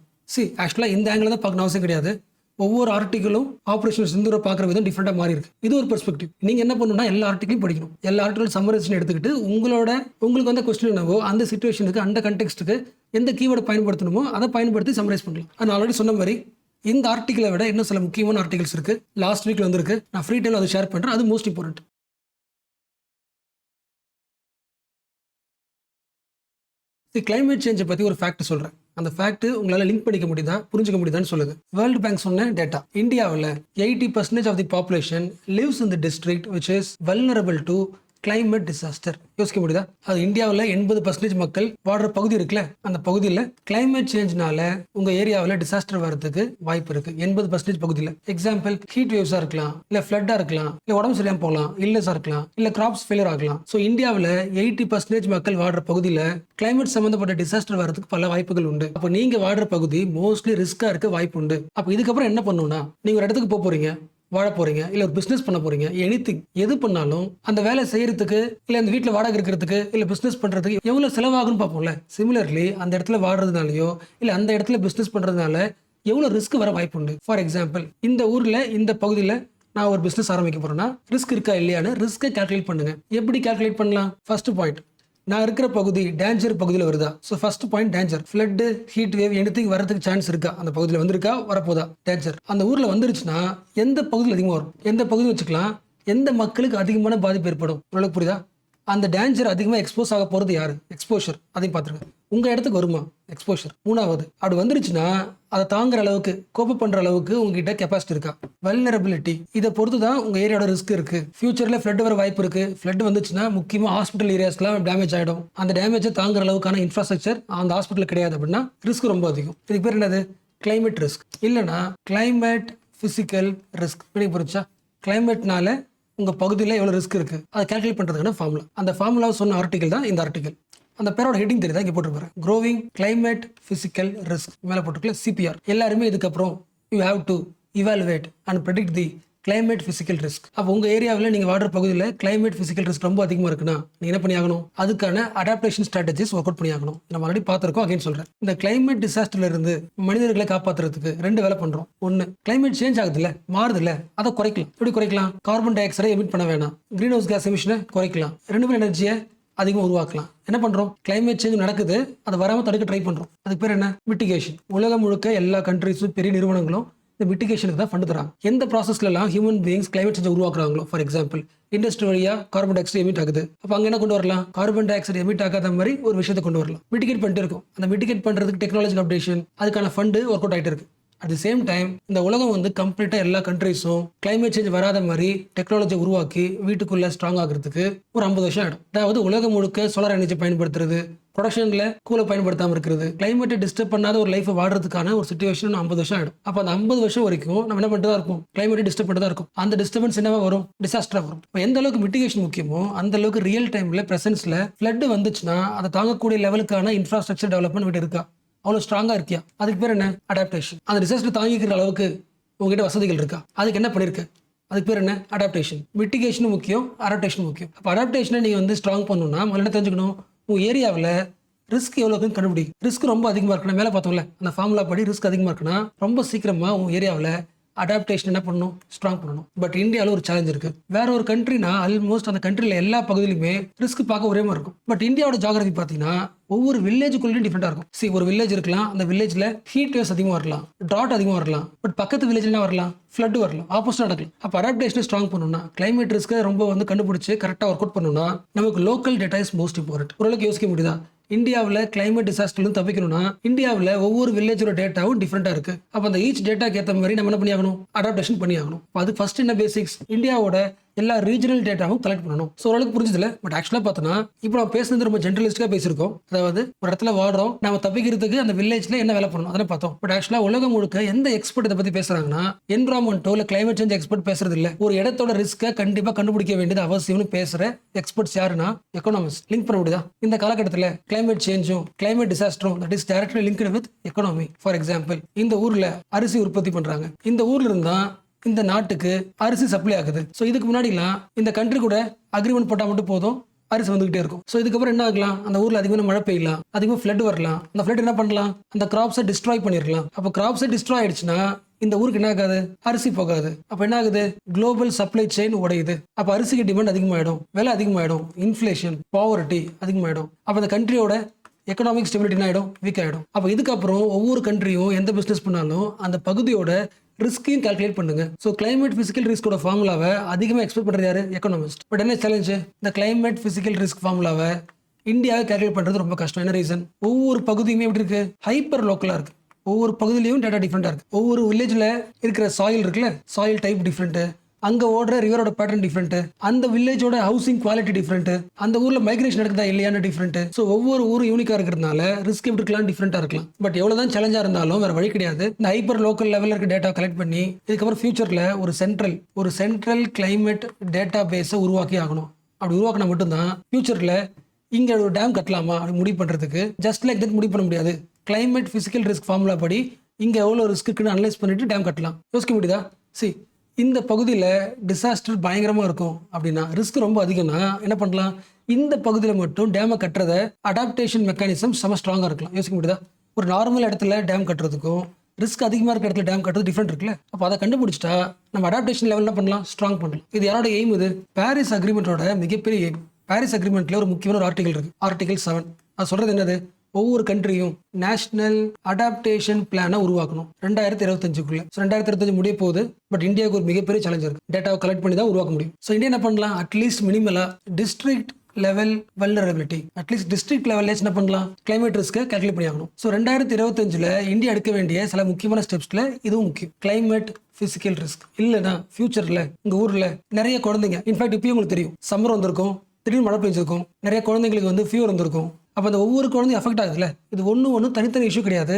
ஆக்சுவலாக இந்த ஆங்கிள் தான் பார்க்கணும் அவசியம் கிடையாது. ஒவ்வொரு ஆர்டிகளும் ஆப்ரேஷன் சிந்தூரை பார்க்குற விதம் டிஃப்ரெண்டாக மாறி இருக்கு. இது ஒரு பெர்ஸ்பெக்டிவ். நீங்கள் என்ன பண்ணணும்னா எல்லா ஆர்டிகளையும் படிக்கணும். எல்லா ஆர்டிகளும் சம்மரைசேஷன் எடுத்துக்கிட்டு உங்களுக்கு வந்து கொஸ்டின் என்னவோ அந்த சிச்சுவேஷனுக்கு, அந்த கண்டெக்ஸ்ட்டுக்கு எந்த கீவேர்டை பயன்படுத்தணுமோ அதை பயன்படுத்தி சம்மரைஸ் பண்ணலாம். நான் ஆல்ரெடி சொன்ன மாதிரி இந்த ஆர்டிகளை விட இன்னும் சில முக்கியமான ஆர்டிகல்ஸ் இருக்கு. லாஸ்ட் வீக்ல வந்திருக்கு, நான் ஃப்ரீ டைம்ல அதை ஷேர் பண்ணுறேன். அது மோஸ்ட் இம்பார்ட்டன்ட். கிளைமேட் சேஞ்சை பற்றி ஒரு ஃபேக்ட் சொல்கிறேன். அந்த ஃபேக்ட் உங்களால் லிங்க் பண்ணிக்க முடியுதா, புரிஞ்சுக்க முடியுதான்னு சொல்லுங்க. வேர்ல்டு பேங்க் சொன்ன டேட்டா, இந்தியாவில் 80% of the population lives in the district which is vulnerable to climate disaster. யோசிக்க முடியுதா, அது இந்தியாவில் 80% மக்கள் வாழ்ற பகுதி இருக்குல்ல, அந்த பகுதியில் கிளைமேட் சேஞ்ச்னால உங்க ஏரியாவில் டிசாஸ்டர் வரதுக்கு வாய்ப்பு இருக்கு. 80% பகுதியில். எக்ஸாம்பிள், ஹீட் வேவ்ஸா இருக்கலாம், இல்ல ஃபிளட்டா இருக்கலாம், இல்ல உடம்பு சரியாம போகலாம், இல்லஸா இருக்கலாம், இல்ல கிராப்ஸ் ஃபெயிலியர் ஆகலாம். ஸோ இந்தியாவில் 80% மக்கள் வாழ்ற பகுதியில் கிளைமேட் சம்பந்தப்பட்ட டிசாஸ்டர் வரதுக்கு பல வாய்ப்புகள் உண்டு. அப்போ நீங்க வாழ்ற பகுதி மோஸ்ட்லி ரிஸ்கா இருக்க வாய்ப்பு உண்டு. அப்போ இதுக்கப்புறம் என்ன பண்ணணும்னா, நீங்க ஒரு இடத்துக்கு போறீங்க, வாழ போறீங்க, இல்ல ஒரு பிசினஸ் பண்ண போறீங்க, எனிதிங், எது பண்ணாலும் அந்த வேலை செய்யறதுக்கு, இல்ல அந்த வீட்டுல வாடகை இருக்கிறதுக்கு, இல்ல பிசினஸ் பண்றதுக்கு எவ்வளவு செலவாகும்னு பார்ப்போம்ல. சிமிலர்லி அந்த இடத்துல வாடுறதுனாலயோ இல்ல அந்த இடத்துல பிசினஸ் பண்றதுனால எவ்வளவு ரிஸ்க் வர வாய்ப்பு உண்டு. ஃபார் எக்ஸாம்பிள், இந்த ஊர்ல இந்த பகுதியில் நான் ஒரு பிசினஸ் ஆரம்பிக்க போறேன்னா ரிஸ்க் இருக்கா இல்லையான்னு ரிஸ்கை கால்குலேட் பண்ணுங்க. எப்படி கால்குலேட் பண்ணலாம், ஃபர்ஸ்ட் பாயிண்ட், நான் இருக்கிற பகுதி டேஞ்சர் பகுதியில் வருதா. So first point danger. Flood, heat wave, anything வரதுக்கு சான்ஸ் இருக்கா, அந்த பகுதியில் வந்திருக்கா, வரப்போதா, டேஞ்சர். அந்த ஊரில் வந்துருச்சுன்னா எந்த பகுதியில் அதிகமாக வரும், எந்த பகுதி வச்சுக்கலாம், எந்த மக்களுக்கு அதிகமான பாதிப்பு ஏற்படும். உங்களுக்கு புரியுதா, அந்த டேஞ்சர் அதிகமாக எக்ஸ்போஸ் ஆக போகிறது யாரு, எக்ஸ்போஷர். அதையும் பார்த்துருங்க. உங்கள் இடத்துக்கு வருமா எக்ஸ்போஷர். மூணாவது, அப்படி வந்துருச்சுன்னா அதை தாங்குற அளவுக்கு, கோப்ப பண்ணுற அளவுக்கு உங்ககிட்ட கெப்பாசிட்டி இருக்கா. வல்னரபிலிட்டி, இதை பொறுத்து தான் உங்கள் ஏரியாவோட ரிஸ்க் இருக்கு. ஃபியூச்சரில் ஃப்ளட் வர வாய்ப்பு இருக்கு. ஃப்ளட் வந்துச்சுன்னா முக்கியமாக ஹாஸ்பிட்டல் ஏரியாஸ்லாம் டேமேஜ் ஆகிடும். அந்த டேமேஜை தாங்குற அளவுக்கான இன்ஃப்ராஸ்ட்ரக்சர் அந்த ஹாஸ்பிட்டல் கிடையாது அப்படின்னா ரிஸ்க் ரொம்ப அதிகம். இதுக்கு பேர் என்னது, கிளைமேட் ரிஸ்க். இல்லைனா கிளைமேட் ஃபிசிக்கல் ரிஸ்க். புரிஞ்சா, கிளைமேட்னால உங்கள் பகுதியில் எவ்வளோ ரிஸ்க் இருக்குது அதை கால்குலேட் பண்ணுறதுக்கான ஃபார்முலா. அந்த ஃபார்முலா சொன்ன ஆர்டிகல் தான் இந்த ஆர்டிகல். அந்த பேரோட ஹெட்டிங் தெரியுதா, இங்கே போட்டுருப்பாரு, க்ரோவிங் கிளைமேட் ஃபிசிக்கல் ரிஸ்க். மேலே போட்டுருக்கல CPR. எல்லாருமே இதுக்கப்புறம் you have to evaluate and predict the climate physical risk. அப்போ உங்கள் ஏரியாவில் நீங்கள் வாடுற பகுதியில் கிளைமேட் பிசிக்கல் ரிஸ்க் ரொம்ப அதிகமாக இருக்குன்னா நீங்கள் என்ன பண்ணி ஆகணும், அதுக்கான அடாப்டேஷன் ஸ்ட்ராட்டஜிஸ் ஒர்க் அவுட் பண்ணி ஆகணும். நம்ம ஆல்ரெடி பார்த்துருக்கோம், அகைன் சொல்கிறேன். இந்த கிளைமேட் டிசாஸ்டர்ல இருந்து மனிதர்களை காப்பாற்றுறதுக்கு 2 வேலை பண்ணுறோம். ஒன்று, கிளைமேட் சேஞ்ச் ஆகுதுல்ல, மாறுதுல்ல, அதை குறைக்கலாம். எப்படி குறைக்கலாம்? கார்பன் டை ஆக்சைடை எமிட் பண்ண வேணாம், கிரீன் ஹவுஸ் கேஸ் எமிஷனை குறைக்கலாம், ரெனியூவல் எனர்ஜியை அதிகமாக உருவாக்கலாம். என்ன பண்றோம்? கிளைமேட் சேஞ்ச் நடக்குது, அதை வராமல் தடுக்க ட்ரை பண்றோம். அதுக்கு பேர் என்ன? மிட்டிகேஷன். உலகம் முழுக்க எல்லா கண்ட்ரிஸும் பெரிய நிறுவனங்களும் இந்த மிட்டிகேஷனுக்கு தான் ஃபண்ட் தராங்க. எந்த ப்ராசஸ்லாம் ஹியூமன் பீயிங்ஸ் கிளைமேட் சேஞ்ச் உருவாக்குறாங்களோ, ஃபார் எக்ஸாம்பிள் இண்டஸ்ட்ரி வழியா கார்பன் டை ஆக்சைடு எமிட் ஆகுது, அப்போ அங்கே என்ன கொண்டு வரலாம்? கார்பன் டை ஆக்சைடு எமிட் ஆகாத மாதிரி ஒரு விஷயத்தை கொண்டு வரலாம். மிட்டிகேட் பண்ணிட்டு இருக்கும். அந்த மிட்டிகேட் பண்றதுக்கு டெக்னாலஜி அப்டேஷன், அதுக்கான ஃபண்டு ஒர்க் அவுட் ஆகிட்டு இருக்கு. அட் தி சேம் டைம் இந்த உலகம் கம்ப்ளீட்டாக எல்லா கண்ட்ரிஸும் கிளைமேட் சேஞ்ச் வராத மாதிரி டெக்னாலஜி உருவாக்கி வீட்டுக்குள்ள ஸ்ட்ராங் ஆகிறதுக்கு ஒரு 50 வருஷம் ஆகிடும். அதாவது உலகம் முழுக்க சோலார் எனர்ஜி பயன்படுத்துறது, ப்ரொடக்ஷன்ல கூலை பயன்படுத்தாமல் இருக்கிறது, கிளைமேட்டை டிஸ்டர்ப் பண்ணாத ஒரு லைஃப் வாடுறதுக்கான ஒரு சிச்சுவேஷன் 50 வருஷம் ஆகிடும். அப்போ அந்த 50 வருஷம் வரைக்கும் நம்ம என்ன பண்ணிட்டு தான் இருப்போம்? கிளைமேட்டை டிஸ்டர்ப் பண்ணிட்டு தான் இருக்கும். அந்த டிஸ்டர்பன்ஸ் என்னவா வரும்? டிசாஸ்டரா வரும். இப்போ எந்த அளவுக்கு மிட்டிகேஷன் முக்கியமோ அந்த அளவுக்கு ரியல் டைம்ல பிரசன்ஸ்ல ஃப்ளட் வந்துச்சுன்னா அதை தாங்கக்கூடிய லெவலுக்கான இன்ஃப்ராஸ்ட்ரக்சர் டெவலப்மெண்ட் இருக்கா? அவ்வளோ ஸ்ட்ராங்காக இருக்கியா? அதுக்கு பேர் என்ன? அடாப்டேஷன். அந்த டிசாஸ்டர் தாங்கிக்கிற அளவுக்கு உங்ககிட்ட வசதிகள் இருக்கா? அதுக்கு என்ன பண்ணிருக்க? அதுக்கு பேர் என்ன? அடாப்டேஷன். மிட்டிகேஷனும் முக்கியம், அடாப்டேஷனும் முக்கியம். அப்போ அடாப்டேஷனை நீங்கள் ஸ்ட்ராங் பண்ணணும்னா முதல்ல என்ன தெரிஞ்சுக்கணும்? உங்கள் ஏரியாவில் ரிஸ்க் எவ்வளோக்குன்னு கண்டுபிடி. ரிஸ்க் ரொம்ப அதிகமாக இருக்குன்னா, மேலே பார்த்தோம்ல அந்த ஃபார்முலா படி ரிஸ்க் அதிகமாக இருக்குன்னா ரொம்ப சீக்கிரமாக உங்கள் ஏரியாவில் அடாப்டேஷன் என்ன பண்ணணும்? ஸ்ட்ராங் பண்ணணும். பட் இந்தியாவில் ஒரு சேலஞ்ச் இருக்கு. வேற ஒரு கண்ட்ரினா ஆல்மோஸ்ட் அந்த கண்ட்ரியில் எல்லா பகுதியிலுமே ரிஸ்க் பார்க்க ஒரே மாதிரி இருக்கும். பட் இந்தியாவோட ஜியோகிராஃபி பார்த்தீங்கன்னா ஒவ்வொரு வில்லேஜுக்குள்ளேயும் டிஃப்ரெண்டாக இருக்கும். ஒரு வில்லேஜ் இருக்கலாம், அந்த வில்லேஜில் ஹீட் வேவ்ஸ் அதிகமாக வரலாம், ட்ராட் அதிகமாக வரலாம். பட் பக்கத்து வில்லேஜ்லாம் வரலாம், ஃப்ளட் வரலாம், ஆப்போசிட் நடக்கலாம். அப்போ அடாப்டேஷனை ஸ்ட்ராங் பண்ணணும்னா, கிளைமேட் ரிஸ்க்கை ரொம்ப கண்டுபிடிச்சு கரெக்டாக ஒர்க் அவுட் பண்ணணும்னா நமக்கு local data is most important. ஓரளவுக்கு யோசிக்க முடியுதா? இந்தியாவில் கிளைமேட் டிசாஸ்டர்லும் தப்பிக்கணும்னா இந்தியாவில் ஒவ்வொரு வில்லேஜோட டேட்டாவும் டிஃப்ரெண்டாக இருக்கு. அப்போ அந்த ஈச் டேட்டாக்கு ஏற்ற மாதிரி நம்ம என்ன பண்ணி ஆகணும்? அடாப்டேஷன் பண்ணி ஆகணும். அது ஃபர்ஸ்ட் என்ன பேசிக்ஸ்? இந்தியாவோட எல்லா ரீஜனல் டேட்டாவும் கலெக்ட் பண்ணணும். ஸோ ஓரளவுக்கு புரிஞ்சதில்ல. பட் ஆக்சுவலாக பார்த்தோன்னா இப்போ நம்ம பேசுனது ரொம்ப ஜென்ரலிஸ்டாக பேசியிருக்கோம். அதாவது ஒரு இடத்துல வாடுறோம், நம்ம தப்பிக்கிறதுக்கு அந்த வில்லேஜ்ல என்ன வேலை பண்ணணும் அதெல்லாம் பார்த்தோம். பட் ஆக்சுவலாக உலகம் முழுக்க எந்த எக்ஸ்பர்ட் இதை பற்றி பேசுறாங்கன்னா என்விரான்மெண்டோ இல்லை கிளைமேட் சேஞ்ச் எக்ஸ்பர்ட் பேசுறது இல்லை. ஒரு இடத்தோட ரிஸ்க்கை கண்டிப்பாக கண்டுபிடிக்க வேண்டியது அவசியம்னு பேசுற எக்ஸ்பர்ட்ஸ் யாருன்னா எக்கனாமிஸ்ட். லிங்க் பண்ண முடியுதா? இந்த காலகட்டத்தில் கிளைமேட் சேஞ்சும் கிளைமேட் டிசாஸ்டரும் that is directly linked with economy. For example, இந்த ஊர்ல அரிசி உற்பத்தி பண்றாங்க, இந்த ஊர்ல இருந்தா இந்த நாட்டுக்கு அரிசி சப்ளை ஆகுது. ஸோ இதுக்கு முன்னாடிலாம் இந்த கண்ட்ரி கூட அக்ரிமெண்ட் போட்டால் மட்டும் போதும், அரிசி வந்துகிட்டே இருக்கும். ஸோ இதுக்கப்புறம் என்ன ஆகலாம்? அந்த ஊர்ல அதிகமாக மழை பெய்யலாம், அதிகமாக ஃப்ளட் வரலாம். அந்த ஃப்ளட் என்ன பண்ணலாம்? அந்த கிராப்ஸை டிஸ்ட்ராய் பண்ணிடலாம். அப்போ கிராப்ஸை டிஸ்ட்ராய் ஆயிடுச்சுன்னா இந்த ஊருக்கு என்ன ஆகாது? அரிசி போகாது. அப்போ என்ன ஆகுது? குளோபல் சப்ளை செயின் உடையுது. அப்போ அரிசிக்கு டிமாண்ட் அதிகமாயிடும், விலை அதிகமாயிடும், இன்ஃப்ளேஷன், பாவர்ட்டி அதிகமாயிடும். அப்போ அந்த கண்ட்ரியோட எக்கனாமிக் ஸ்டெபிலிட்டி ஆகிடும், வீக் ஆகிடும். அப்போ இதுக்கப்புறம் ஒவ்வொரு கண்ட்ரியும் எந்த பிஸ்னஸ் பண்ணாலும் அந்த பகுதியோட ரிஸ்கையும் கால்குலேட் பண்ணுங்க. ஸோ கிளைமேட் பிசிக்கல் ரிஸ்கோட ஃபார்முலாவை அதிகமாக எக்ஸ்பெக்ட் பண்ணுறது யாரு? எக்கனாமிஸ்ட். பட் என்ன சேலஞ்சு? இந்த கிளைமேட் பிசிக்கல் ரிஸ்க் ஃபார்முலாவை இந்தியாவை கால்குலேட் பண்ணுறது ரொம்ப கஷ்டம். என்ன ரீசன்? ஒவ்வொரு பகுதியுமே எப்படி இருக்கு? ஹைப்பர் லோக்கலாக இருக்கு. ஒவ்வொரு பகுதியிலையும் டேட்டா டிஃப்ரெண்டாக இருக்கு. ஒவ்வொரு வில்லேஜில் இருக்கிற சாயில் இருக்குல்ல, சாயில் டைப் டிஃப்ரெண்ட்டு, அங்கே ஓடுற ரிவரோட பேட்டர்ன் டிஃப்ரெண்ட், அந்த வில்லேஜோட ஹவுசிங் குவாலிட்டி டிஃப்ரெண்ட், அந்த ஊரில் மைக்ரேஷன் நடக்குதா இல்லையான்னு டிஃப்ரெண்ட். ஸோ ஒவ்வொரு ஊரும் யூனிக்காக இருக்கிறதுனால ரிஸ்க் எப்படி இருக்கலாம்? டிஃப்ரெண்டாக இருக்கலாம். பட் எவ்வளோதான் சேலஞ்சாக இருந்தாலும் வேறு வழி கிடையாது. இந்த ஹைப்பர் லோக்கல் லெவலில் இருக்க டேட்டா கலெக்ட் பண்ணி இதுக்கப்புறம் ஃபியூச்சரில் ஒரு சென்ட்ரல் கிளைமேட் டேட்டா பேஸை உருவாக்கி ஆகணும். அப்படி உருவாக்கினா மட்டும்தான் ஃபியூச்சரில் இங்கே ஒரு டேம் கட்டலாமா அப்படி முடிவு பண்ணுறதுக்கு ஜஸ்ட் லைக் தட் முடிவு பண்ண முடியாது. கிளைமேட் பிசிக்கல் ரிஸ்க் ஃபார்முலா படி இங்கே எவ்வளோ ரிஸ்க் இருக்குன்னு அனலைஸ் பண்ணிட்டு டேம் கட்டலாம். யோசிக்க முடியுதா? இந்த பகுதியில் டிசாஸ்டர் பயங்கரமாக இருக்கும் அப்படின்னா, ரிஸ்க் ரொம்ப அதிகம்னா என்ன பண்ணலாம்? இந்த பகுதியில் மட்டும் டேமை கட்டுறத அடாப்டேஷன் மெக்கானிசம் செம ஸ்ட்ராங்காக இருக்கலாம். யோசிக்க முடியுதா? ஒரு நார்மல் இடத்துல டேம் கட்டுறதுக்கும் ரிஸ்க் அதிகமாக இருக்கிற இடத்துல டேம் கட்டுறது டிஃப்ரெண்ட் இருக்குல்ல. அப்போ அதை கண்டுபிடிச்சிட்டா நம்ம அடாப்டேஷன் லெவல் என்ன பண்ணலாம்? ஸ்ட்ராங் பண்ணலாம். இது யாரோட எய்ம்? இது பாரிஸ் அக்ரிமெண்ட்டோட மிகப்பெரிய எய்ம். பாரிஸ் அக்ரிமெண்ட்ல ஒரு முக்கியமான ஒரு ஆர்டிகல் இருக்கு, ஆர்டிகல் 7. அது சொல்றது என்னது? ஒவ்வொரு கண்ட்ரியும் நேஷனல் அடாப்டேஷன் பிளானை உருவாக்கணும் 2025க்குள்ள. 2025 முடிய போகுது. பட் இந்தியாவுக்கு ஒரு மிகப்பெரிய சேலஞ்ச் இருக்கு. டேட்டாவை கலெக்ட் பண்ணி தான் உருவாக்க முடியும். ஸோ இந்தியா என்ன பண்ணலாம்? அட்லீஸ்ட் மினிமலா district level vulnerability, at least district லெவல்ல என்ன பண்ணலாம்? கிளைமேட் ரிஸ்க்கை கால்குலேட் பண்ணி ஆகணும். ஸோ 2025ல இந்தியா எடுக்க வேண்டிய சில முக்கியமான ஸ்டெப்ஸ்ல இதுவும் முக்கியம். கிளைமேட் பிசிக்கல் ரிஸ்க் இல்லைன்னா ஃபியூச்சர்ல உங்க ஊர்ல நிறைய குழந்தைங்க, இன்ஃபேக்ட் இப்பயும் உங்களுக்கு தெரியும், சம்மர் வந்திருக்கும், திடீர்னு மழை பெஞ்சிருக்கும், நிறைய குழந்தைங்களுக்கு ஃபீவர் வந்திருக்கும். அப்போ அந்த ஒவ்வொரு குழந்தையும் அஃபெக்ட் ஆகுதுல்ல. இது ஒன்று தனித்தனி இஷ்யூ கிடையாது,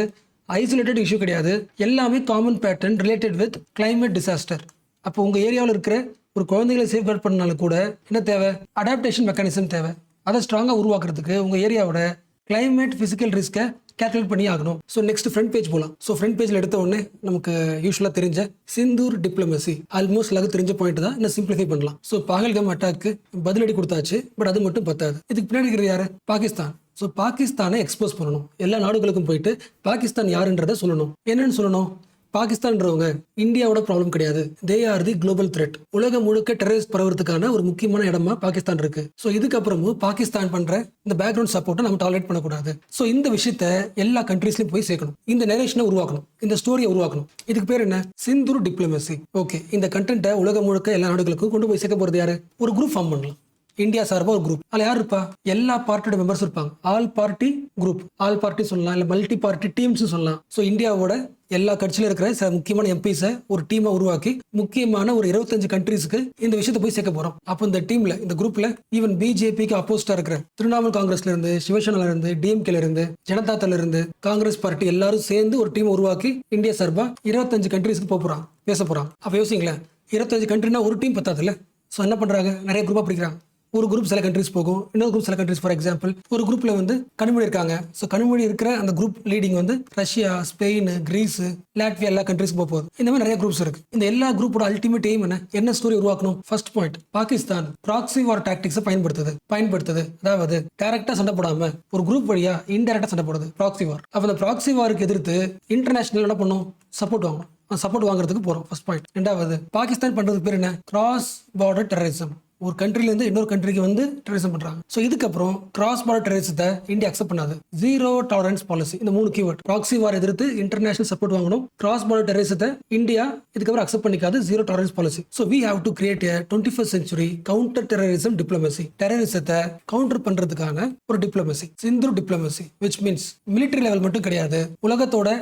ஐசோலேட்டட் இஷ்யூ கிடையாது, எல்லாமே common pattern related with climate disaster. அப்போ உங்கள் ஏரியாவில் இருக்கிற ஒரு குழந்தைகளை சேஃப்கார்ட் பண்ணாலும் கூட என்ன தேவை? அடாப்டேஷன் மெக்கானிசம் தேவை. அதை ஸ்ட்ராங்காக உருவாக்குறதுக்கு உங்கள் ஏரியாவோட கிளைமேட் பிசிக்கல் ரிஸ்க்கை கேல்குலேட் பண்ணி ஆகணும். ஸோ நெக்ஸ்ட் ஃப்ரண்ட் பேஜ் போகலாம். ஸோ ஃப்ரண்ட் பேஜில் எடுத்த உடனே நமக்கு யூஸ்வலாக தெரிஞ்ச சிந்தூர் டிப்ளமசி ஆல்மோஸ்ட் எல்லாருக்கும் தெரிஞ்ச பாயிண்ட் தான். இன்னும் சிம்பிளிஃபை பண்ணலாம். ஸோ பகல்காம் அட்டாக்கு பதிலடி கொடுத்தாச்சு. பட் அது மட்டும் பத்தாது. இதுக்கு பின்னாடி இருக்கிற யாரு? பாகிஸ்தான். ஸோ பாகிஸ்தானை எக்ஸ்போஸ் பண்ணணும். எல்லா நாடுகளுக்கும் போயிட்டு பாகிஸ்தான் யாருன்றதை சொல்லணும். என்னன்னு சொல்லணும்? பாகிஸ்தான்றவங்க இந்தியாவோட ப்ராப்ளம் கிடையாது. They are the global thread. உலகம் முழுக்க டெரரிஸ்ட் பரவறதுக்கான ஒரு முக்கியமான இடமா பாகிஸ்தான் இருக்கு. ஸோ இதுக்கப்புறமும் பாகிஸ்தான் பண்ற இந்த பேக்ரவுண்ட் சப்போர்ட்டை நம்ம டாலரேட் பண்ணக்கூடாது. ஸோ இந்த விஷயத்த எல்லா கண்ட்ரீஸ்லயும் போய் சேர்க்கணும். இந்த நரேஷனை உருவாக்கணும். இந்த ஸ்டோரியை உருவாக்கணும். இதுக்கு பேர் என்ன? சிந்தூர் டிப்ளமசி. ஓகே, இந்த கண்டென்ட்டை உலகம் முழுக்க எல்லா நாடுகளுக்கும் கொண்டு போய் சேர்க்க போறது யாரு? ஒரு குரூப் ஃபார்ம் பண்ணலாம். இந்தியா சார்பா ஒரு குரூப். அதுல யார் இருப்பா? எல்லா பார்ட்டியோட மெம்பர்ஸ் இருப்பாங்க. All party group. All party சொல்லலாம், இல்ல மல்டி பார்ட்டி டீம்ஸ் சொல்லலாம். ஸோ இந்தியாவோட எல்லா கட்சியில இருக்கிற சில முக்கியமான எம்பிஸை ஒரு டீமா உருவாக்கி முக்கியமான ஒரு 25 கண்ட்ரீஸ்க்கு இந்த விஷயத்தை போய் சேர்க்க போறோம். அப்போ இந்த டீம்ல, இந்த குரூப்ல ஈவன் பிஜேபிக்கு அப்போஸ்டா இருக்கிற திரிணாமுல் காங்கிரஸ்ல இருந்து, சிவசேனால இருந்து, டிஎம்கேல இருந்து, ஜனதாதள இருந்து, காங்கிரஸ் பார்ட்டி எல்லாரும் சேர்ந்து ஒரு டீம் உருவாக்கி இந்தியா சார்பா 25 கண்ட்ரீஸ்க்கு போறாங்க, பேச போறாங்க. அப்ப யோசிங்களேன், 25 கண்ட்ரினா ஒரு டீம் பத்தாதுல்ல. ஸோ என்ன பண்றாங்க? நிறைய குரூப்பா பிடிக்கிறாங்க. ஒரு குரூப் சில கண்ட்ரிஸ் போகும், இன்னொரு குரூப் சில கண்ட்ரிஸ். ஃபார் எக்ஸாம்பிள், ஒரு குரூப்ல வந்து கனிமொழி இருக்காங்க. ஸோ கனிமொழி இருக்கிற அந்த குரூப் லீடிங் வந்து ரஷ்யா, ஸ்பெயின், கிரீஸ், லாட்வியா எல்லா கண்ட்ரிஸ் போகுது. இந்த மாதிரி நிறைய குரூப்ஸ் இருக்கு. இந்த எல்லா குரூப்போட அல்டிமேட் எய்ம் என்ன ஸ்டோரி உருவாக்கணும்? ஃபர்ஸ்ட் பாயிண்ட், பாகிஸ்தான் ப்ராக்ஸி வார் டாக்டிக்ஸை பயன்படுத்துது. அதாவது டைரக்டா சண்டை போடாம ஒரு குரூப் வழியா இன்டைரக்டா சண்டை போடுது, ப்ராக்ஸி வார். அப்ப அந்த ப்ராக்ஸி வாருக்கு எதிர்த்து இன்டர்நேஷனல் என்ன பண்ணும்? சப்போர்ட் வாங்கணும். சப்போர்ட் வாங்குறதுக்கு போறோம். First point. ரெண்டாவது, பாகிஸ்தான் பண்றதுக்கு பேர் என்ன? Cross border terrorism. ஒரு கண்ட்ரில இருந்து இன்னொரு கண்ட்ரிக்கு வந்து டெரரிசம் பண்றாங்க. சோ இதுக்கப்புறம் கிராஸ் பார்டர் டெரரிசத்தை இந்தியா அக்செப்ட் பண்ணாது. Zero tolerance policy. இந்த 3 கீவேர்ட். ப்ராக்ஸி வார் எதிர்த்து இன்டர்நேஷனல் சப்போர்ட் வாங்கணும். கிராஸ் பார்டர் டெரரிசத்தை இந்தியா இதுக்கப்புறம் அக்செப்ட் பண்ணிக்காது. Zero tolerance policy. So we have to create a 21st century counter terrorism diplomacy. டெரரிசத்தை கவுண்டர் பண்றதுக்கான ஒரு diplomacy, Sindoor diplomacy. which means military level மட்டும் கிடையாது. உலகத்தோட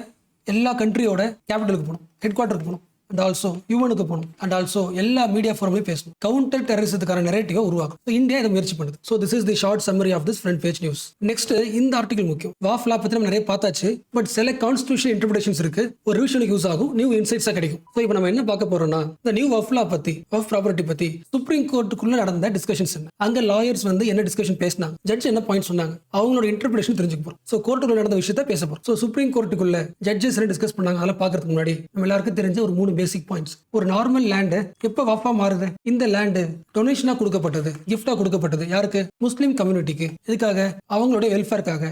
எல்லா கண்ட்ரியோட கேபிட்டலுக்கு போகணும், ஹெட் குவார்ட்டருக்கு போகணும், அண்ட் ஆல்சோ யூஎனுக்கு போகணும், அண்ட் ஆல்சோ எல்லா மீடியா ஃபோரம்லையும் பேசணும். கவுண்டர் டெரரிசத்துக்கான நெரேட்டிவை உருவாக்கும். இந்தியா இதை முயற்சி பண்ணுது. So this is the short summary of this front page news. Next, இந்த ஆர்டிகல் முக்கியம். வாஃப் லா பத்தி நம்ம நிறைய பார்த்தாச்சு. பட் சில கான்ஸ்டிடியூஷன் இன்டர்பிரேஷன்ஸ் இருக்கு. ஒரு ரிவிஷனுக்கு யூஸ் ஆகும், நியூ இன்சைட்ஸா கிடைக்கும். ஸோ இப்போ நம்ம என்ன பார்க்க போறோம்னா, இந்த நியூ வாஃப் லா பத்தி, வாஃப் ப்ராப்பர்ட்டி பத்தி சுப்ரீம் கோர்ட்டுக்குள்ள நடந்த டிஸ்கஷன்ஸ் என்ன, அங்க லாயர்ஸ் வந்து என்ன டிஸ்கஷன் பேசினாங்க, ஜட்ஜ் என்ன பாயிண்ட் சொன்னாங்க, அவங்களோட இன்டர்பிரேஷன் தெரிஞ்சுக்க போறோம். ஸோ கோர்ட்டுக்குள்ள நடந்த விஷயத்தை பேச போறோம். ஸோ சுப்ரீம் கோர்ட்டுக்குள்ள ஜட்ஜஸ் என்ன டிஸ்கஸ் பண்ணாங்க அதெல்லாம் பார்க்கறதுக்கு முன்னாடி நம்ம எல்லாருக்கும் தெரிஞ்ச ஒரு 3 பேசிக் பாயிண்ட்ஸ். ஒரு நார்மல் லேண்டு எப்ப வஃபா மாறுது? இந்த லேண்டு டொனேஷனா கொடுக்கப்பட்டது, கிஃப்டா கொடுக்கப்பட்டது. யாருக்கு? முஸ்லீம் கம்யூனிட்டிக்கு. இதுக்காக அவங்களுடைய வெல்ஃபேருக்காக.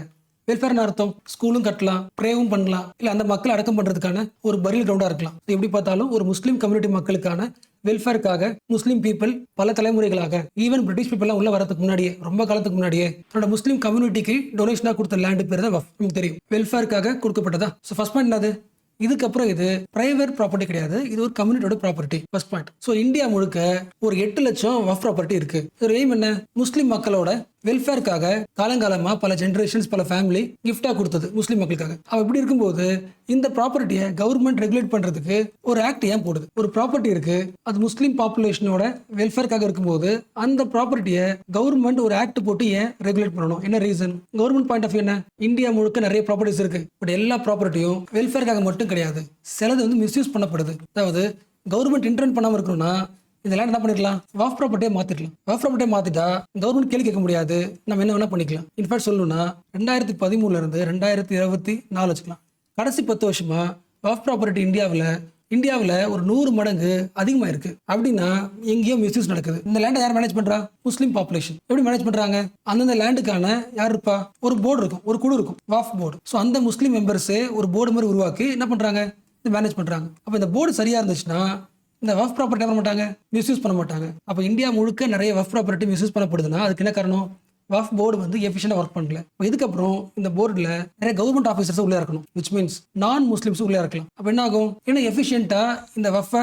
வெல்ஃபேர்னு அர்த்தம் ஸ்கூலும் கட்டலாம், ப்ரேவும் பண்ணலாம், இல்ல அந்த மக்களை அடக்கம் பண்றதுக்கான ஒரு பரியல் கிரவுண்டா இருக்கலாம். எப்படி பார்த்தாலும் ஒரு முஸ்லீம் கம்யூனிட்டி மக்களுக்கான வெல்ஃபேருக்காக முஸ்லீம் பீப்புள் பல தலைமுறைகளாக, ஈவன் பிரிட்டிஷ் பீப்புள் உள்ள வரதுக்கு முன்னாடியே, ரொம்ப காலத்துக்கு முன்னாடியே தன்னோட முஸ்லீம் கம்யூனிட்டிக்கு டொனேஷனா கொடுத்த லேண்டு பேர் தான் வஃப். நமக்கு தெரியும், வெல்ஃபேருக்காக கொடுக்கப்பட்டதா. ஸோ ஃபர்ஸ்ட் பாயிண்ட் என்னது? இதுக்கப்புறம் இது பிரைவேட் ப்ராப்பர்ட்டி கிடையாது, இது ஒரு கம்யூனிட்டியோட property. First point. So India முழுக்க ஒரு 8 லட்சம் வஃப் ப்ராப்பர்ட்டி இருக்கு. ஒரு எய்ம் என்ன? முஸ்லீம் மக்களோட வெல்ஃபேருக்காக காலங்காலமா பல ஜெனரேஷன்ஸ், பல ஃபேமிலி கிஃப்டா கொடுத்தது முஸ்லீம் மக்களுக்காக. அவ இப்படி இருக்கும்போது இந்த ப்ராப்பர்ட்டியை கவர்மெண்ட் ரெகுலேட் பண்றதுக்கு ஒரு ஆக்ட் ஏன் போடுது? ஒரு ப்ராப்பர்ட்டி இருக்கு, அது முஸ்லீம் பாப்புலேஷனோட வெல்ஃபேருக்காக இருக்கும்போது அந்த ப்ராப்பர்ட்டியை கவர்மெண்ட் ஒரு ஆக்ட் போட்டு ஏன் ரெகுலேட் பண்ணணும்? என்ன reason? Government point of view என்ன? இந்தியா முழுக்க நிறைய ப்ராப்பர்ட்டிஸ் இருக்கு. பட் எல்லா ப்ராப்பர்ட்டியும் வெல்ஃபேருக்காக மட்டும் கிடையாது, சிலது வந்து மிஸ்யூஸ் பண்ணப்படுது. அதாவது கவர்மெண்ட் இன்டர்வென்ட் பண்ணாம இருக்கணும்னா இதெல்லாம் என்ன பண்ணிருக்கலாம்? வாஃப் ப்ராப்பர்ட்டியை மாத்திடலாம். வாஃப் ப்ராப்பர்ட்டியை மாத்திட்டா கவர்மெண்ட் கேள்வி கேட்க முடியாது, நம்ம என்ன வேணா பண்ணிக்கலாம். இன்ஃபேக்ட் சொல்லணும்னா 2013 இருந்து 2024 வச்சுக்கலாம், கடைசி 10 வருஷமா வாஃப் ப்ராப்பர்ட்டி இந்தியாவில் ஒரு 100 மடங்கு அதிகமா இருக்கு. அப்படின்னா எங்கேயோ மிஸ்யூஸ் நடக்குது. இந்த லேண்டை யார் மேனேஜ் பண்றா? முஸ்லீம் பாப்புலேஷன். எப்படி மேனேஜ் பண்றாங்க? அந்தந்த லேண்டுக்கான யார் இருப்பா? ஒரு போர்டு இருக்கும், ஒரு குழு இருக்கும், வாஃப் போர்டு. ஸோ அந்த முஸ்லீம் மெம்பர்ஸே ஒரு போர்டு மாதிரி உருவாக்கி என்ன பண்றாங்க? மேனேஜ் பண்றாங்க. அப்போ இந்த போர்டு சரியா இருந்துச்சுன்னா இந்த வஃப் ப்ராப்பர்ட்டி பண்ண மாட்டாங்க, மிஸ்யூஸ் பண்ண மாட்டாங்க. அப்போ இந்தியா முழுக்க நிறைய வஃப் ப்ராப்பர்ட்டி மிஸ்யூஸ் பண்ணப்படுதுன்னா அதுக்கு என்ன காரணம்? வஃப் போர்டு வந்து எஃபிஷியண்டா ஒர்க் பண்ணல. இதுக்கப்புறம் இந்த போர்டுல நிறைய கவர்மெண்ட் ஆஃபீஸர்ஸ் உள்ள இருக்கணும், விச் மீன்ஸ் நான் முஸ்லிம்ஸ் உள்ள இருக்கலாம். அப்ப என்ன ஆகும்? ஏன்னா எஃபிஷியண்டா இந்த வஃப்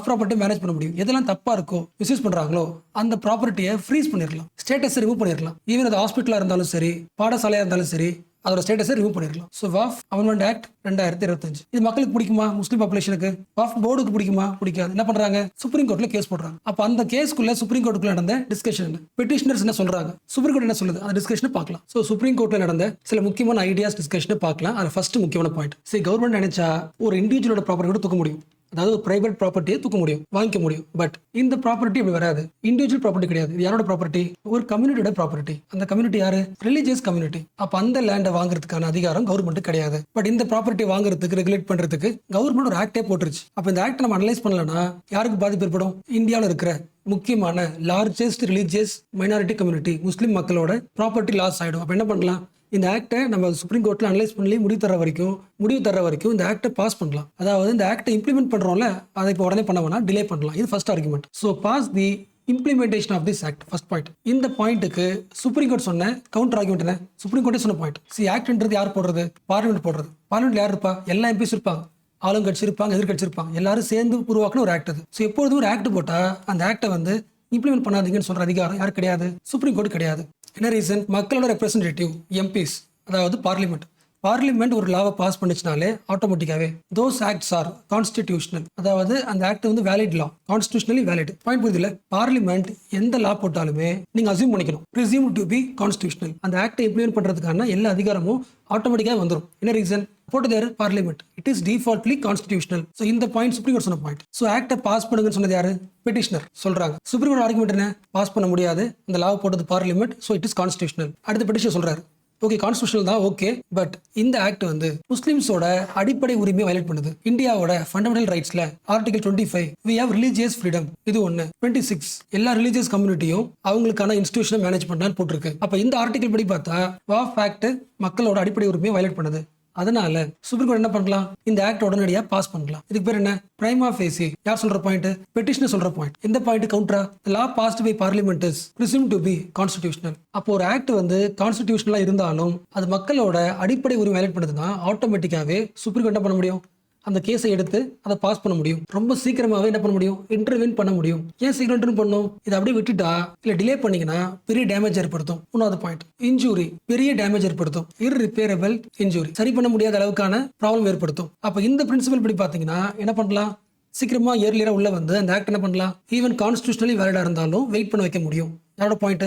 ப்ராப்பர்ட்டி மேனேஜ் பண்ண முடியும். எதெல்லாம் தப்பா இருக்கோ, மிஸ்யூஸ் பண்றாங்களோ அந்த ப்ராப்பர்ட்டியை ஃப்ரீஸ் பண்ணிடலாம், ஸ்டேட்டஸ் ரிமூவ் பண்ணிடலாம். ஈவன் அது ஹாஸ்பிட்டலா இருந்தாலும் சரி, பாடசாலையா இருந்தாலும் சரி, அதோட ஸ்டேட்டஸை ரிமூவ் பண்ணிடலாம். ஸோ வாஃப் அமெண்ட்மெண்ட் ஆக்ட் 2025 இது மக்களுக்கு பிடிக்குமா? முஸ்லீம் பாப்புலேஷனுக்கு. வாஃப் போர்டுக்கு பிடிக்குமா? பிடிக்காது. என்ன பண்றாங்க? சுப்ரீம் கோர்ட்ல கேஸ் போடுறாங்க. அப்ப அந்த கேஸ்க்குள்ள சுப்ரீம் கோர்ட்டுக்குள்ள நடந்த டிஸ்கஷன், பெட்டிஷனர்ஸ் என்ன சொல்றாங்க, சுப்ரீம் கோர்ட் என்ன சொல்லுது, அந்த டிஸ்கஷனை பார்க்கலாம். ஸோ சுப்ரீம் கோர்ட்ல நடந்த சில முக்கியமான ஐடியாஸ் டிஸ்கஷனை பார்க்கலாம். அது ஃபர்ஸ்ட் முக்கியமான பாயிண்ட். சரி, கவர்மெண்ட் நினைச்சா ஒரு இண்டிவிஜுவலோட ப்ராப்பர்ட்டி கூட தூக்க முடியும். அதாவது ஒரு பிரைவேட் ப்ராப்பர்ட்டியை தூக்க முடியும், வாங்கிக்க முடியும். பட் இந்த ப்ராப்பர்ட்டி அப்படி வராது. இண்டிவிஜுவல் ப்ராப்பர்ட்டி கிடையாது. இது யாரோட ப்ராப்பர்ட்டி? ஒரு கம்யூனிட்டியோட ப்ராப்பர்ட்டி. அந்த கம்யூனிட்டி யாரு? Religious community. அப்ப அந்த லேண்டை வாங்குறதுக்கான அதிகாரம் கவர்மெண்ட் கிடையாது. பட் இந்த ப்ராப்பர்ட்டி வாங்குறதுக்கு ரெகுலேட் பண்றதுக்கு கவர்மெண்ட் ஒரு ஆக்டே போட்டுருச்சு. அப்ப இந்த ஆக்ட் நம்ம அனலைஸ் பண்ணலன்னா யாருக்கு பாதிப்பு ஏற்படும்? இந்தியாவில் இருக்கிற முக்கியமான லார்ஜஸ்ட் ரிலீஜியஸ் மைனாரிட்டி கம்யூனிட்டி முஸ்லீம் மக்களோட ப்ராப்பர்ட்டி லாஸ் ஆயிடும். அப்ப என்ன பண்ணலாம்? இந்த ஆக்டை நம்ம சுப்ரீம் கோர்ட்ல அனலைஸ் பண்ணி முடிவு தர வரைக்கும் இந்த ஆக்டை பாஸ் பண்ணலாம். அதாவது இந்த ஆக்டை இம்ப்ளிமெண்ட் பண்றோம்ல, அதை இப்போ உடனே பண்ண வேணா, டிலே பண்ணலாம். இது first argument. So pass the implementation of this act. First point. இந்த பாயிண்ட்டுக்கு சுப்ரீம் கோர்ட் சொன்ன கவுண்டர் ஆர்குமெண்ட் என்ன? சுப்ரீம் கோர்ட்டே சொன்ன பாயிண்ட். ஆக்ட்ன்றது யார் போடுறது? பார்லிமெண்ட் போடுறது. பார்லிமெண்ட்ல யார் இருப்பா? எல்லா எம்பிஸ் இருப்பாங்க, ஆளுங்கட்சி இருப்பாங்க, எதிர்கட்சி இருப்பாங்க, எல்லாரும் சேர்ந்து உருவாக்குன ஒரு ஆக்ட் அது. ஸோ எப்பொழுதும் ஒரு ஆக்ட் போட்டா அந்த ஆக்டை வந்து இம்ப்ளிமெண்ட் பண்ணாதீங்கன்னு சொல்ற அதிகாரம் யார் கிடையாது? சுப்ரீம் கோர்ட் கிடையாது. என்ன ரீசன்? மக்களோட ரெப்ரஸன்டேட்டிவ் எம்பிஸ், அதாவது பார்லிமெண்ட் ஒரு லாவை பாஸ் பண்ணிச்சுனாலே ஆட்டோமேட்டிக்காவே தோஸ் ஆக்ட்ஸ் ஆர் கான்ஸ்டிடியூஷனல். அதாவது அந்த ஆக்ட் வந்து valid law, constitutionally valid. Point புரியுதுல? பார்லிமெண்ட் எந்த லா போட்டாலுமே நீங்க அசியூம் பண்ணிக்கணும், presumed டு பி கான்ஸ்டிடியூஷனல். அந்த ஆக்டை இம்ப்ளிமெண்ட் பண்றதுக்கான எல்லா அதிகாரமும் ஆட்டோமேட்டிக்காக வந்துடும். என்ன ரீசன்? போட்டது parliament. It is defaultly constitutional. So இந்த பாயிண்ட் சுப்ரீம் கோர்ட் சொன்ன பாயிண்ட். ஸோ ஆக்டை பாஸ் பண்ணுங்கன்னு சொன்னது யாரு? பெட்டிஷனர் சொல்றாங்க. சுப்ரீம் கோர்ட் ஆர்குமெண்ட் என்ன? பாஸ் பண்ண முடியாது, அந்த லா போட்டது parliament, so it is constitutional. அடுத்த பெட்டிஷன் சொல்றாரு, ஓகே கான்ஸ்டிடியூஷனல் தான், ஓகே, பட் இந்த ஆக்ட் வந்து முஸ்லிம்ஸோட அடிப்படை உரிமையை வயலேட் பண்ணுது. இந்தியாவோட ஃபண்டமெண்டல் ரைட்ஸ்ல article 25 we have religious freedom, இது ஒண்ணு. 26 எல்லா ரிலீஜியஸ் கம்யூனிட்டியும் அவங்களுக்கான இன்ஸ்டிடியூஷனை மேனேஜ் பண்ணலான்னு போட்டிருக்கு. அப்ப இந்த ஆர்டிகல் படி பார்த்தா வாஃப் ஆக்ட் மக்களோட அடிப்படை உரிமையை வயலேட் பண்ணுது. அதனால சுப்ரீம் கோர்ட் என்ன பண்ணலாம்? இந்த ஆக்ட் உடனடியாக பாஸ் பண்ணலாம். இதுக்கு பேர் என்ன? Prima facie. யார் சொல்ற பாயிண்ட்? பெட்டிஷனர் சொல்ற பாயிண்ட். இந்த பாயிண்ட் கவுண்டரா? Law passed by parliament is presumed to be constitutional. அப்போ ஒரு ஆக்ட் வந்து கான்ஸ்டிடியூஷனலா இருந்தாலும் அது மக்களோட அடிப்படை உரிமை வயலேட் பண்ணுதுன்னா ஆட்டோமேட்டிக்காவே சுப்ரீம் கோர்ட் என்ன பண்ண முடியும்? அந்த கேஸை எடுத்து அதை பாஸ் பண்ண முடியும். ரொம்ப சீக்கிரமாவே என்ன பண்ண முடியும்? இன்டர்வென் பண்ண முடியும். ஏன் சீக்கிரம் இன்டர்வென் பண்ணும்? இதை அப்படியே விட்டுட்டா இல்ல டிலே பண்ணீங்கன்னா பெரிய டேமேஜ் ஏற்படுத்தும். மூணாவது பாயிண்ட், இன்ஜூரி, பெரிய டேமேஜ் ஏற்படுத்தும். இர்ரிப்பேரபிள் இன்ஜூரி, சரி பண்ண முடியாத அளவுக்கான ப்ராப்ளம் ஏற்படுத்தும். அப்ப இந்த பிரின்சிபல் படி பாத்தீங்கன்னா என்ன பண்ணலாம்? சீக்கிரமா இயர்லியரா உள்ள வந்து அந்த ஆக்ட் என்ன பண்ணலாம்? ஈவன் கான்ஸ்டிடியூஷனலி வேலிடா இருந்தாலும் வெயிட் பண்ண வைக்க முடியும். யாரோட point?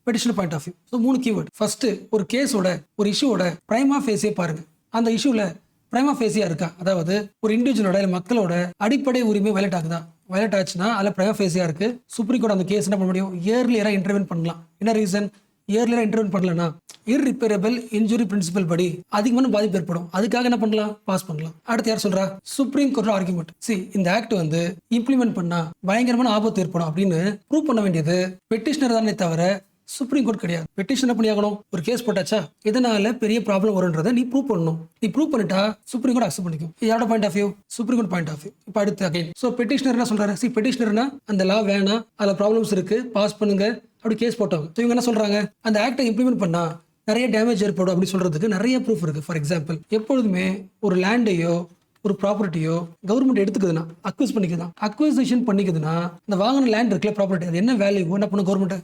Petitioner point of view. So 3 keyword. First, ஒரு கேஸோட ஒரு இஷ்யூவோட பிரைமா ஃபேஸே பாருங்க. அந்த இஷ்யூல பிரைமா ஃபேஸியா இருக்கா? அதாவது ஒரு இண்டிவிஜுவலோட மக்களோட அடிப்படை உரிமை வயலேட் ஆகுதா? வயலேட் ஆச்சுன்னா அதுல பிரைமா ஃபேஸியா இருக்கு. சுப்ரீம் கோர்ட் அந்த கேஸ் என்ன பண்ண முடியும்? இயர்லியரா இன்டர்வென் பண்ணலாம். என்ன ரீசன்? இயர்லியரா இன்டர்வென் பண்ணலன்னா இர்ரிப்பேரபிள் இன்ஜுரி பிரின்சிபல் படி அதிகமான பாதிப்பு ஏற்படும். அதுக்காக என்ன பண்ணலாம்? பாஸ் பண்ணலாம். அடுத்து யார் சொல்றா? Supreme court argument. இந்த ஆக்ட் வந்து இம்ப்ளிமெண்ட் பண்ணா பயங்கரமான ஆபத்து ஏற்படும் அப்படின்னு ப்ரூவ் பண்ண வேண்டியது பெட்டிஷனர் தானே தவிர சுப்ரீம் கோர்ட் கிடையாது. பெட்டிஷன் பண்ணி ஆகணும். ஒரு கேஸ் போட்டாச்சா இதனால பெரிய ப்ராப்ளம் வரும்ன்றதை நீ ப்ரூவ் பண்ணணும். நீ ப்ரூவ் பண்ணிட்டா சுப்ரீம் கோர்ட் அக்செப்ட் பண்ணிக்கும். யாரோட point of view? Supreme Court point of view. இப்போ அடுத்து அகைன் பெட்டிஷனர் என்ன சொல்றாரு? பெட்டிஷனர்னா அந்த லா வேணாம், அதுல ப்ராப்ளம்ஸ் இருக்கு, பாஸ் பண்ணுங்க அப்படி கேஸ் போட்டவங்க. இவங்க என்ன சொல்றாங்க? அந்த ஆக்டை இம்ப்ளிமெண்ட் பண்ணா நிறைய டேமேஜ் ஏற்படும் அப்படி சொல்றதுக்கு நிறைய ப்ரூஃப் இருக்கு. ஃபார் எக்ஸாம்பிள், எப்பொழுதுமே ஒரு லேண்டையோ ஒரு ப்ராப்பர்ட்டியோ கவர்மெண்ட் எடுத்துக்குதுன்னா அக்விசிஷன் பண்ணிக்குதுன்னா இந்த வாங்கின லேண்ட் இருக்குல்ல, ப்ராப்பர்ட்டி, அது என்ன வேல்யூ என்ன பண்ணும்? கவர்மெண்ட்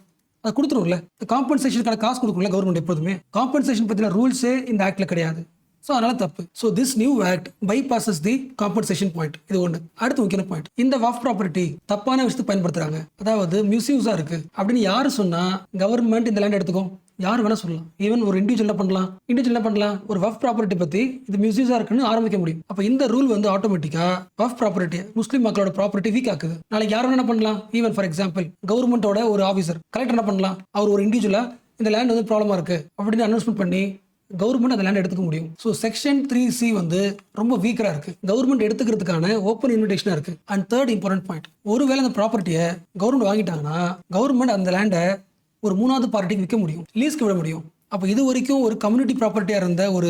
அதை கொடுத்துரும்ல. காம்பன்சேஷனுக்கான காசு கொடுக்கும்ல கவர்மெண்ட். எப்போதுமே காம்பன்சேஷன் பத்தின ரூல்ஸே இந்த ஆக்ட்ல கிடையாது. ஸோ அதனால தப்பு. So this new act bypasses the compensation point. இது ஒன்று. அடுத்து முக்கியமான பாயிண்ட், இந்த வாஃப் ப்ராப்பர்ட்டி தப்பான விஷயத்துக்கு பயன்படுத்துறாங்க, அதாவது மிஸ்யூஸா இருக்கு அப்படின்னு யாரு சொன்னா கவர்மெண்ட் இந்த லேண்ட் எடுத்துக்கும்? யார் வேணா சொல்லலாம். ஈவன் ஒரு இண்டிவிஜுவல் பண்ணலாம், ஒரு வஃப் ப்ராப்பர்ட்டி பத்தி இது மிஸ்யூஸா இருக்குன்னு ஆரம்பிக்க முடியும். அப்ப இந்த ரூல் வந்து ஆட்டோமேட்டிக்கா வஃப் ப்ராப்பர்ட்டி முஸ்லீம் மக்களோட ப்ராப்பர்ட்டி வீக் ஆக்குது. நாளைக்கு யாரும் என்ன பண்ணலாம்? ஈவன் ஃபார் எக்ஸாம்பிள் கவர்மெண்டோட ஒரு ஆஃபீஸர், கலெக்டர் என்ன பண்ணலாம்? அவர் ஒரு இண்டிவிஜுவலா இந்த லேண்ட் வந்து ப்ராப்ளமா இருக்கு அப்படின்னு அனௌன்ஸ்மெண்ட் பண்ணி கவர்மெண்ட் அந்த லேண்ட் எடுத்துக்க முடியும். ஸோ செக்ஷன் 3C வந்து ரொம்ப வீக்கரா இருக்கு. கவர்மெண்ட் எடுத்துக்கிறதுக்கான ஓப்பன் இன்விடேஷனா இருக்கு. அண்ட் தேர்ட் இம்பார்ட்டன்ட் பாயிண்ட், ஒருவேளை அந்த ப்ராப்பர்ட்டியை கவர்மெண்ட் வாங்கிட்டாங்கன்னா கவர்மெண்ட் அந்த லேண்டை ஒரு 3வது பார்ட்டிக்கு விற்க முடியும், லீஸ்க்கு விட முடியும். அப்போ இது வரைக்கும் ஒரு கம்யூனிட்டி ப்ராப்பர்ட்டியா இருந்த ஒரு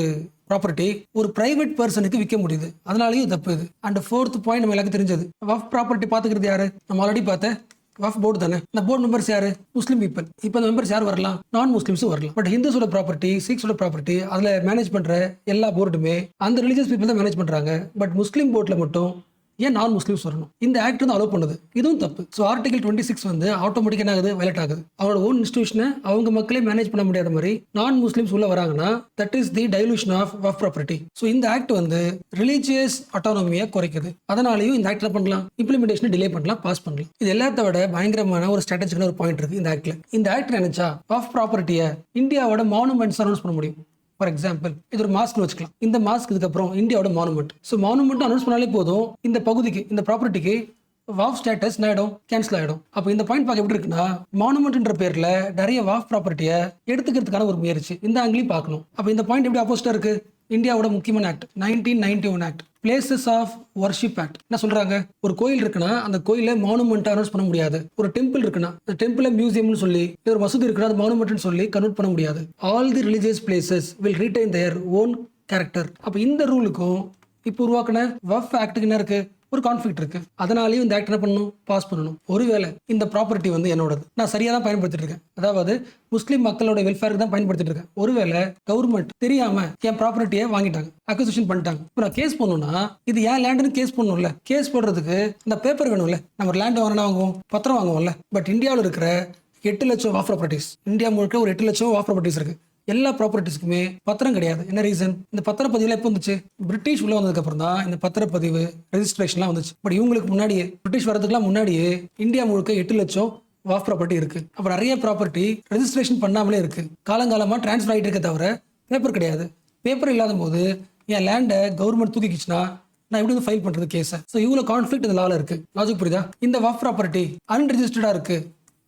ப்ராப்பர்ட்டி ஒரு பிரைவேட் பர்சனுக்கு விற்க முடியுது. அதனாலயும் தப்பு இது. அண்ட் 4th பாயிண்ட் நம்ம எல்லாருக்கும் தெரிஞ்சது, வஃப் ப்ராப்பர்ட்டி பாத்துக்கிறது யாரு? நம்ம ஆல்ரெடி பார்த்த வஃப் போர்டு தானே. இந்த போர்டு மெம்பர்ஸ் யாரு? முஸ்லீம் பீப்பிள். இப்போ இந்த மெம்பர்ஸ் யார் வரலாம்? நான் முஸ்லிம்ஸும் வரலாம். பட் ஹிந்துஸோட ப்ராப்பர்ட்டி, சிக்ஸோட ப்ராப்பர்ட்டி, அதுல மேனேஜ் பண்ற எல்லா போர்டுமே அந்த ரிலீஜியஸ் பீப்பிள் தான் மேனேஜ் பண்றாங்க. பட் முஸ்லீம் போர்ட்ல மட்டும் ஏன் நான் முஸ்லிம்ஸ் வரணும்? இந்த ஆக்ட் வந்து அலோவ் பண்ணுது. இதுவும் தப்பு. ஸோ ஆர்டிகல் 26 வந்து ஆட்டோமேட்டிக் என்ன ஆகுது? வயலேட் ஆகுது. அவரோட ஓன் இன்ஸ்டிடியூஷனை அவங்க மக்களே மேனேஜ் பண்ண முடியாத மாதிரி நான் முஸ்லிம்ஸ் உள்ள வராங்கன்னா that is the dilution of வஃப் ப்ராப்பர்ட்டி. ஸோ இந்த ஆக்ட் வந்து ரிலீஜியஸ் அட்டானமியை குறைக்குது. அதனாலையும் இந்த ஆக்ட் பண்ணலாம், இம்ப்ளிமெண்டேஷன் டிலே பண்ணலாம், பாஸ் பண்ணலாம். இது எல்லாத்த விட பயங்கரமான ஒரு ஸ்ட்ராட்டஜிக்கான ஒரு பாயிண்ட் இருக்கு இந்த ஆக்ட்ல. இந்த ஆக்ட் நினைச்சா வஃப் ப்ராப்பர்ட்டியை இந்தியாவோட மானுமெண்ட்ஸ் அனௌன்ஸ் பண்ண முடியும். ஃபார் எக்ஸாம்பிள் இது ஒரு மாஸ்க்னு வச்சுக்கலாம். இந்த மாஸ்க் இதுக்கப்புறம் இந்தியாவோட மானுமெண்ட். ஸோ மானுமெண்ட் அனௌன்ஸ் பண்ணாலே போதும், இந்த பகுதிக்கு இந்த ப்ராப்பர்ட்டிக்கு வாஃப் ஸ்டேட்டஸ் என்ன ஆயிடும், கேன்சல் ஆயிடும். அப்போ இந்த பாயிண்ட் பார்க்க எப்படி இருக்குன்னா, மானுமெண்ட்ன்ற பேர்ல நிறைய வாஃப் ப்ராப்பர்ட்டியை எடுத்துக்கிறதுக்கான ஒரு முயற்சி, இந்த ஆங்கிலையும் பார்க்கணும். அப்போ இந்த பாயிண்ட் எப்படி ஆப்போசிட்டா இருக்கு, இந்தியாவோட முக்கியமான act 1991 act, places of worship act. என்ன சொல்றாங்க, ஒரு கோயில் இருக்குன்னா அந்த கோயில மானுமெண்ட் அனௌன்ஸ் பண்ண முடியாது. ஒரு டெம்பிள் இருக்குன்னா அந்த டெம்பிள் மியூசியம்னு சொல்லி, ஒரு மசூதி இருக்குன்னா அது மானுமெண்ட்னு சொல்லி கன்வெர்ட் பண்ண முடியாது. All the religious places will retain their own character. அப்ப இந்த ரூலுக்கும் இப்போ உருவாக்கின வஃப் ஆக்டுக்கு என்ன இருக்கு, ஒரு கான்ஃபிளிக்ட் இருக்கு. அதனாலேயும் இந்த ஆக்ட் என்ன பண்ணணும், பாஸ் பண்ணணும். ஒருவேளை இந்த ப்ராப்பர்ட்டி வந்து என்னோடது, நான் சரியா தான் பயன்படுத்திட்டு இருக்கேன், அதாவது முஸ்லீம் மக்களோட வெல்ஃபேருக்கு தான் பயன்படுத்திட்டு இருக்கேன். ஒருவேளை கவர்மெண்ட் தெரியாம என் ப்ராப்பர்ட்டியை வாங்கிட்டாங்க, அக்விசிஷன் பண்ணிட்டாங்க, இப்போ நான் கேஸ் பண்ணணும்னா இது ஏன் லேண்டுன்னு கேஸ் பண்ணணும்ல. கேஸ் போடுறதுக்கு இந்த பேப்பர் வேணும்ல. நம்ம லேண்ட் வாங்கினா வாங்குவோம், பத்திரம் வாங்குவோம்ல. பட் இந்தியாவில் இருக்கிற 8 லட்சம் வாஃப் ப்ராப்பர்ட்டிஸ், இந்தியா முழுக்க ஒரு 8 லட்சம் வாஃப் ப்ராப்பர்ட்டிஸ் இருக்கு. எல்லா ப்ராப்பர்ட்டிஸ்க்குமே பத்திரம் கிடையாது. என்ன ரீசன், இந்த பத்திரப்பதிவுல எப்போ வந்துச்சு, பிரிட்டிஷ் உள்ள வந்ததுக்கு அப்புறம் தான் இந்த பத்திரப்பதிவு ரெஜிஸ்ட்ரேஷன்லாம் வந்துச்சு. பட் இவங்களுக்கு முன்னாடியே, பிரிட்டிஷ் வரதுக்குலாம் முன்னாடியே இந்தியா முழுக்க 8 லட்சம் வாஃப் ப்ராப்பர்ட்டி இருக்கு. அப்ப நிறைய ப்ராப்பர்ட்டி ரெஜிஸ்ட்ரேஷன் பண்ணாமலே இருக்கு, காலங்காலமா டிரான்ஸ்ஃபர் ஆகிட்டு இருக்க தவிர பேப்பர் கிடையாது. பேப்பர் இல்லாத போது என் லேண்டை கவர்மெண்ட் தூக்கிக்கிச்சுன்னா நான் எப்படி வந்து ஃபைல் பண்றது கேஸை. ஸோ இவ்வளோ கான்ஃபிளிக்ட் இந்த லால இருக்கு. லாஜிக் புரியுதா, இந்த வாஃப் ப்ராப்பர்ட்டி அன்ரெஜிஸ்டர்டா இருக்கு,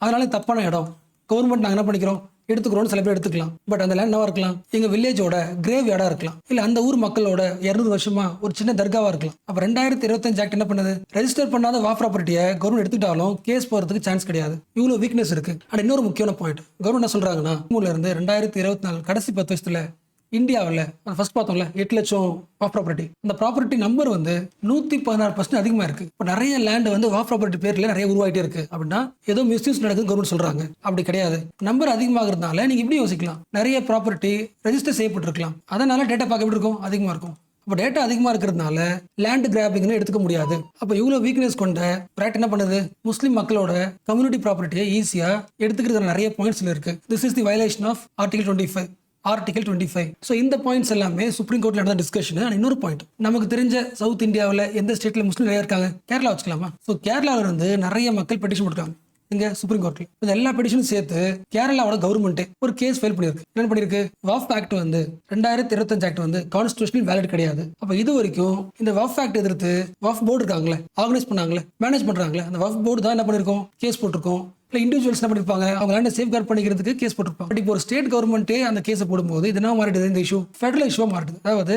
அதனால தப்பான இடம், கவர்மெண்ட் நாங்கள் என்ன பண்ணிக்கிறோம் எடுத்துக்கிறோம், சில பேர் எடுத்துக்கலாம். பட் அந்த லேண்ட் என்னவா இருக்கலாம், எங்க வில்லேஜோட கிரேவ் யார்டா இருக்கலாம், இல்ல அந்த ஊர் மக்களோட 200 வருஷமா ஒரு சின்ன தர்காவா இருக்கலாம். அப்ப 2025 ஆக்ட் என்ன பண்ணுது, ரெஜிஸ்டர் பண்ணாத வாஃப் ப்ராப்பர்ட்டியை கவர்மெண்ட் எடுத்துட்டாலும் கேஸ் போறதுக்கு சான்ஸ் கிடையாது. இவ்வளவு வீக்னஸ் இருக்கு. அண்ட் இன்னொரு முக்கியமான பாயிண்ட், கவர்மெண்ட் என்ன சொல்றாங்கன்னா, இருந்து 2024 கடைசி 10 வருஷத்துல இந்தியாவில் ஃபர்ஸ்ட் பார்த்தோம்ல 8 லட்சம் வாஃப் ப்ராப்பர்ட்டி, அந்த ப்ராப்பர்ட்டி நம்பர் வந்து 116% அதிகமாக இருக்கு. இப்போ நிறைய லேண்ட் வந்து வாஃப் ப்ராப்பர்ட்டி பேர்ல நிறைய உருவாயிட்டே இருக்கு. அப்படின்னா ஏதோ மிஸ்யூஸ் நடக்குது கவர்மெண்ட் சொல்றாங்க, அப்படி கிடையாது. நம்பர் அதிகமாகிறதுனால நீங்க இப்படி யோசிக்கலாம், நிறைய ப்ராப்பர்ட்டி ரெஜிஸ்டர் செய்யப்பட்டிருக்கலாம், அதனால டேட்டா பார்க்க எப்படி இருக்கும், அதிகமாக இருக்கும். அப்போ டேட்டா அதிகமாக இருக்கிறதுனால லேண்ட் கிராபிங்னு எடுத்துக்க முடியாது. அப்போ இவ்வளோ வீக்னஸ் கொண்ட பிராக்ட் என்ன பண்ணுது, முஸ்லீம் மக்களோட கம்யூனிட்டி ப்ராப்பர்ட்டியை ஈஸியாக எடுத்துக்கிறது நிறைய பாயிண்ட்ஸ்ல இருக்கு. This is the violation of article 25. Article 25. So இந்த பாயிண்ட்ஸ் எல்லாமே சுப்ரீம் கோர்ட்ல நடந்த டிஸ்கஷன். இன்னொரு பாயிண்ட், நமக்கு தெரிஞ்ச சவுத் இந்தியாவில் எந்த ஸ்டேட்ல முஸ்லீம் நிறைய இருக்காங்க, கேரளா வச்சுக்கலாமா. ஸோ கேரளாவில இருந்து நிறைய மக்கள் பெட்டிஷன் கொடுக்காங்க இங்க சுப்ரீம் கோர்ட்ல. இந்த எல்லா பெட்டிஷனும் சேர்த்து கேரளாவோட கவர்மெண்ட் ஒரு கேஸ் ஃபைல் பண்ணிருக்கு. என்ன பண்ணிருக்கு, வாஃப் ஆக்ட் வந்து 2025 ஆக்ட் வந்து கான்ஸ்டிடியூஷனல் வேலிட் கிடையாது. அப்ப இது வரைக்கும் இந்த வாஃப் ஆக்ட் எதிர்த்து வாஃப் போர்டு இருக்காங்களே, ஆர்கனைஸ் பண்ணாங்களே, மேனேஜ் பண்றாங்களே, அந்த வாஃப் போர்டு தான் என்ன பண்ணிருக்கோம், கேஸ் போட்டிருக்கோம். இல்லை இண்டிவிஜுவல்ஸ் என்ன பண்ணிருப்பாங்க, அவங்க லேண்டை சேஃப் கார்டு பண்ணிக்கிறதுக்கு கேஸ் போட்டிருப்பாங்க. பட் இப்போ ஒரு ஸ்டேட் கவர்மெண்ட்டே அந்த கேஸை போடும்போது இது என்ன மாறிடுது, இந்த இஷ்யூ ஃபெடரல் இஷ்யூவா மாறிடுது. அதாவது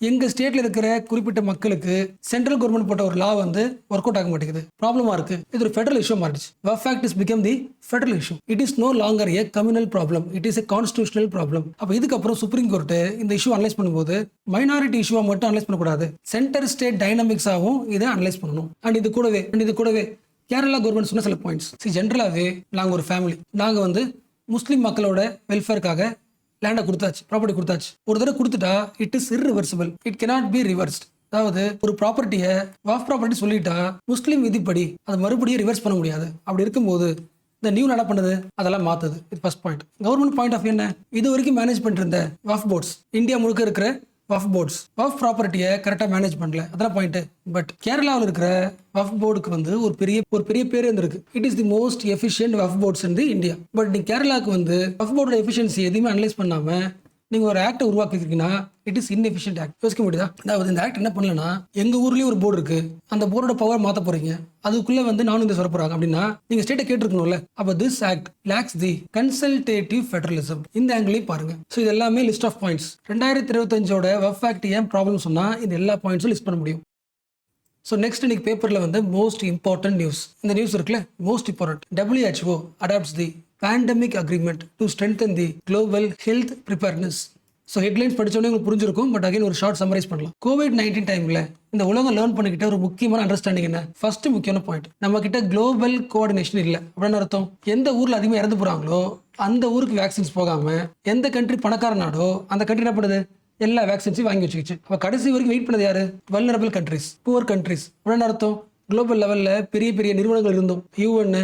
எங்க ஸ்டேட்ல இருக்கிற குறிப்பிட்ட மக்களுக்கு சென்ட்ரல் கவர்மெண்ட் போட்ட ஒரு லா வந்து ஒர்க் அவுட் ஆக மாட்டேங்குது, ப்ராப்ளமா இருக்கு. இது ஒரு ஃபெடரல் இஷ்யூ மாறிடுச்சு. வஃப் act is become the federal issue. It is no longer a communal problem, it is a constitutional problem. அப்போ இதுக்கப்புறம் சுப்ரீம் கோர்ட் இந்த இஷ்யூ அனலைஸ் பண்ணும்போது மைனாரிட்டி இஷ்யூவா மட்டும் அனலைஸ் பண்ணக்கூடாது, சென்டர் ஸ்டேட் டைனமிக்ஸாகவும் இதை அனலைஸ் பண்ணணும். அண்ட் இது கூடவே கேரளா கவர்மெண்ட் சொன்ன சில பாயிண்ட்ஸ். ஜென்ரலாகவே நாங்கள் ஒரு ஃபேமிலி, நாங்கள் வந்து முஸ்லீம் மக்களோட வெல்ஃபேருக்காக லேண்டை கொடுத்தாச்சு, ப்ராப்பர்ட்டி கொடுத்தாச்சு. ஒரு தடவை கொடுத்துட்டா it is irreversible, it cannot be reversed. அதாவது ஒரு ப்ராப்பர்ட்டியை வாஃப் ப்ராப்பர்ட்டி சொல்லிட்டா முஸ்லீம் விதிப்படி அதை மறுபடியும் ரிவர்ஸ் பண்ண முடியாது. அப்படி இருக்கும்போது இந்த நியூ என்ன பண்ணுது, அதெல்லாம் மாத்துது. இது first point. Government point of என்ன, இது வரைக்கும் மேனேஜ் பண்ணிட்டு இருந்த வாஃப் போர்ட்ஸ், இந்தியா முழுக்க இருக்கிற வாஃப் போர்ட்ஸ் வாஃப் ப்ராப்பர்ட்டியை கரெக்டாக மேனேஜ் பண்ணல, அதெல்லாம் பாயிண்ட். பட் கேரளாவில் இருக்கிற வாஃப் போர்டுக்கு வந்து ஒரு பெரிய பேர் இருந்திருக்கு. It is the most efficient வாஃப் boards in the India. But நீ கேரளாவுக்கு வந்து வாஃப் போர்டோட எஃபிஷியன்சி எதுவுமே அனலைஸ் பண்ணாம நீங்க ஒரு ஆக்டை உருவாக்கிருக்கீங்கன்னா இட் இஸ் இன்எஃபிஷியன்ட் ஆக்ட். யோசிக்க முடியுதா? அதாவது இந்த ஆக்ட் என்ன பண்ணலன்னா, எங்க ஊர்லயும் ஒரு போர்டு இருக்கு, அந்த போர்டோட பவர் மாத்த போறீங்க, அதுக்குள்ள வந்து நானும் இந்த சொல்ல போறாங்க அப்படின்னா நீங்க ஸ்டேட்டை கேட்டிருக்கணும்ல. அப்ப this act lacks the consultative federalism. இந்த ஆங்கிளையும் பாருங்க. ஸோ இது எல்லாமே லிஸ்ட் ஆஃப் பாயிண்ட்ஸ். 2025 வஃப் ஆக்ட் ஏன் ப்ராப்ளம் சொன்னா இந்த எல்லா பாயிண்ட்ஸும் லிஸ்ட் பண்ண முடியும். ஸோ நெக்ஸ்ட் இன்னைக்கு பேப்பர்ல வந்து மோஸ்ட் இம்பார்ட்டன்ட் நியூஸ். இந்த நியூஸ் இருக்குல்ல, most important. WHO adopts the pandemic agreement to strengthen the global health preparedness. So headlines படித்தோடனே உங்களுக்கு புரிஞ்சிருக்கும். பட் அகைன் ஒரு ஷார்ட் சம்மரைஸ் பண்ணலாம். COVID-19 டைம்ல இந்த உலகம் லேர்ன் பண்ணிக்கிட்ட ஒரு முக்கியமான அண்டர்ஸ்டாண்டிங் என்ன, ஃபர்ஸ்ட் முக்கியமான பாயிண்ட், நம்ம கிட்ட குளோபல் கோஆர்டினேஷன் இல்லை. அப்படின்னு அர்த்தம், எந்த ஊர்ல அதிகமாக இறந்து போறாங்களோ அந்த ஊருக்கு வேக்சின்ஸ் போகாம எந்த கண்ட்ரி பணக்கார நாடோ அந்த கண்ட்ரி என்ன பண்ணுது, எல்லா வேக்சின்ஸையும் வாங்கி வச்சுக்கிச்சு. அப்ப கடைசி வரைக்கும் வெயிட் பண்ணது யாரு, வல்னரபிள் கண்ட்ரிஸ், புவர் கண்ட்ரிஸ். அப்படின்னு அர்த்தம், குளோபல் லெவல்ல பெரிய நிறுவனங்கள் இருந்தும், UN,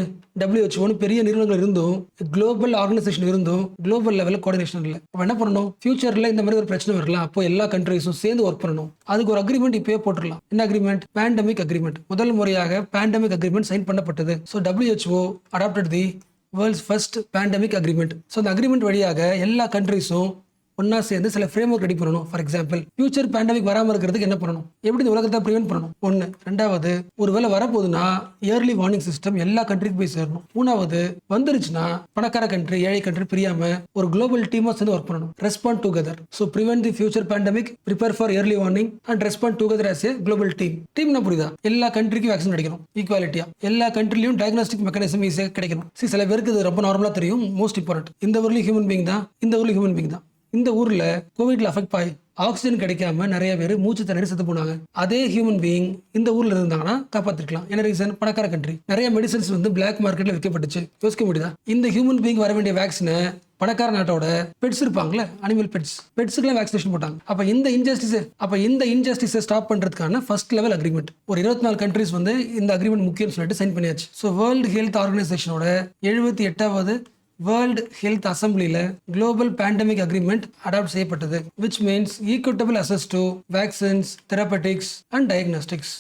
WHO பெரிய நிறுவனங்கள் இருந்தும், குளோபல் ஆர்கனைசேஷன் இருந்தும் குளோபல் லெவலில் கோஆர்டினேஷன் இல்லை. அப்போ என்ன பண்ணணும், ஃபியூச்சர்ல இந்த மாதிரி ஒரு பிரச்சனை வரலாம், அப்போ எல்லா கண்ட்ரிஸும் சேர்ந்து ஒர்க் பண்ணணும். அதுக்கு ஒரு அக்ரிமெண்ட் இப்பயே போட்டுடலாம். என்ன அக்ரிமெண்ட், பேண்டமிக் அக்ரிமெண்ட். முதல் முறையாக பேண்டமிக் அக்ரிமெண்ட் சைன் பண்ணப்பட்டது. So WHO adopted the world's first pandemic agreement. So அந்த அக்ரிமெண்ட் வழியாக எல்லா கண்ட்ரிஸும் ஒன்னா சேர்ந்து சில ஃப்ரேம் ஒர்க் ரெடி பண்ணணும். ஃபார் எக்ஸாம்பிள் ஃபியூச்சர் பேண்டமிக் வராமல் இருக்கிறதுக்கு என்ன பண்ணணும், எப்படி இந்த உலகத்தை ப்ரிவென்ட் பண்ணணும். ஒன்று. ரெண்டாவது, ஒருவேளை வரப்போகுதுன்னா இயர்லி வார்னிங் சிஸ்டம் எல்லா கண்ட்ரிக்கும் போய் சேரணும். மூணாவது, வந்துருச்சுன்னா பணக்கார கண்ட்ரி ஏழை கண்ட்ரி பிரியாம ஒரு குளோபல் டீமா சேர்ந்து ஒர்க் பண்ணணும். Respond together. So prevent the future pandemic, prepare for early warning and respond together as a global team. டீம்னா புரியுதா? எல்லா கண்ட்ரிக்கும் வேக்சின் கிடைக்கணும் ஈக்குவாலிட்டியா. எல்லா கண்ட்ரிலையும் டயக்னாஸ்டிக் மெக்கானிசம் ஈஸியாக கிடைக்கணும். சில பேருக்கு இது ரொம்ப நார்மலா தெரியும். மோஸ்ட் இம்பார்ட்டன்ட், இந்த ஊர்லயும் ஹியூமன் பீங் தான், இந்த ஊர்லயும் ஹியூமன் பீங் தான். இந்த ஊர்ல கோவிட்ல அஃபெக்ட் ஆகி ஆக்சிஜன் கிடைக்காம நிறைய பேர் மூச்சு திணறி செத்து போனாங்க. அதே ஹியூமன் பீயிங் இந்த ஊர்ல இருந்தாங்கன்னா காப்பாத்திருக்கலாம். என்ன ரீசன்? பணக்கார கண்ட்ரி. நிறைய மெடிசன்ஸ் வந்து பிளாக் மார்க்கெட்ல விற்கப்பட்டுச்சு. யோசிக்க முடியுதா? இந்த ஹியூமன் பீயிங் வர வேண்டிய வேக்சினை பணக்கார நாட்டோட பெட்ஸ் இருப்பாங்களே, அனிமல் பெட்ஸுக்குலாம் வேக்சினேஷன் போட்டாங்க. அப்ப இந்த இன்ஜஸ்டிஸை ஸ்டாப் பண்றதுக்கான ஃபர்ஸ்ட் லெவல் அக்ரிமெண்ட் ஒரு 24 கண்ட்ரிஸ் வந்து இந்த அக்ரிமெண்ட் முக்கியம் சொல்லிட்டு சைன் பண்ணியாச்சு. ஸோ வேர்ல்டு ஹெல்த் ஆர்கனைசேஷனோட 78வது வேர்ல்டு ஹெல்த் அசம்பிளியில் குளோபல் பேண்டமிக் அக்ரிமெண்ட் அடாப்ட் செய்யப்பட்டது, which means equitable access to vaccines, therapeutics and diagnostics.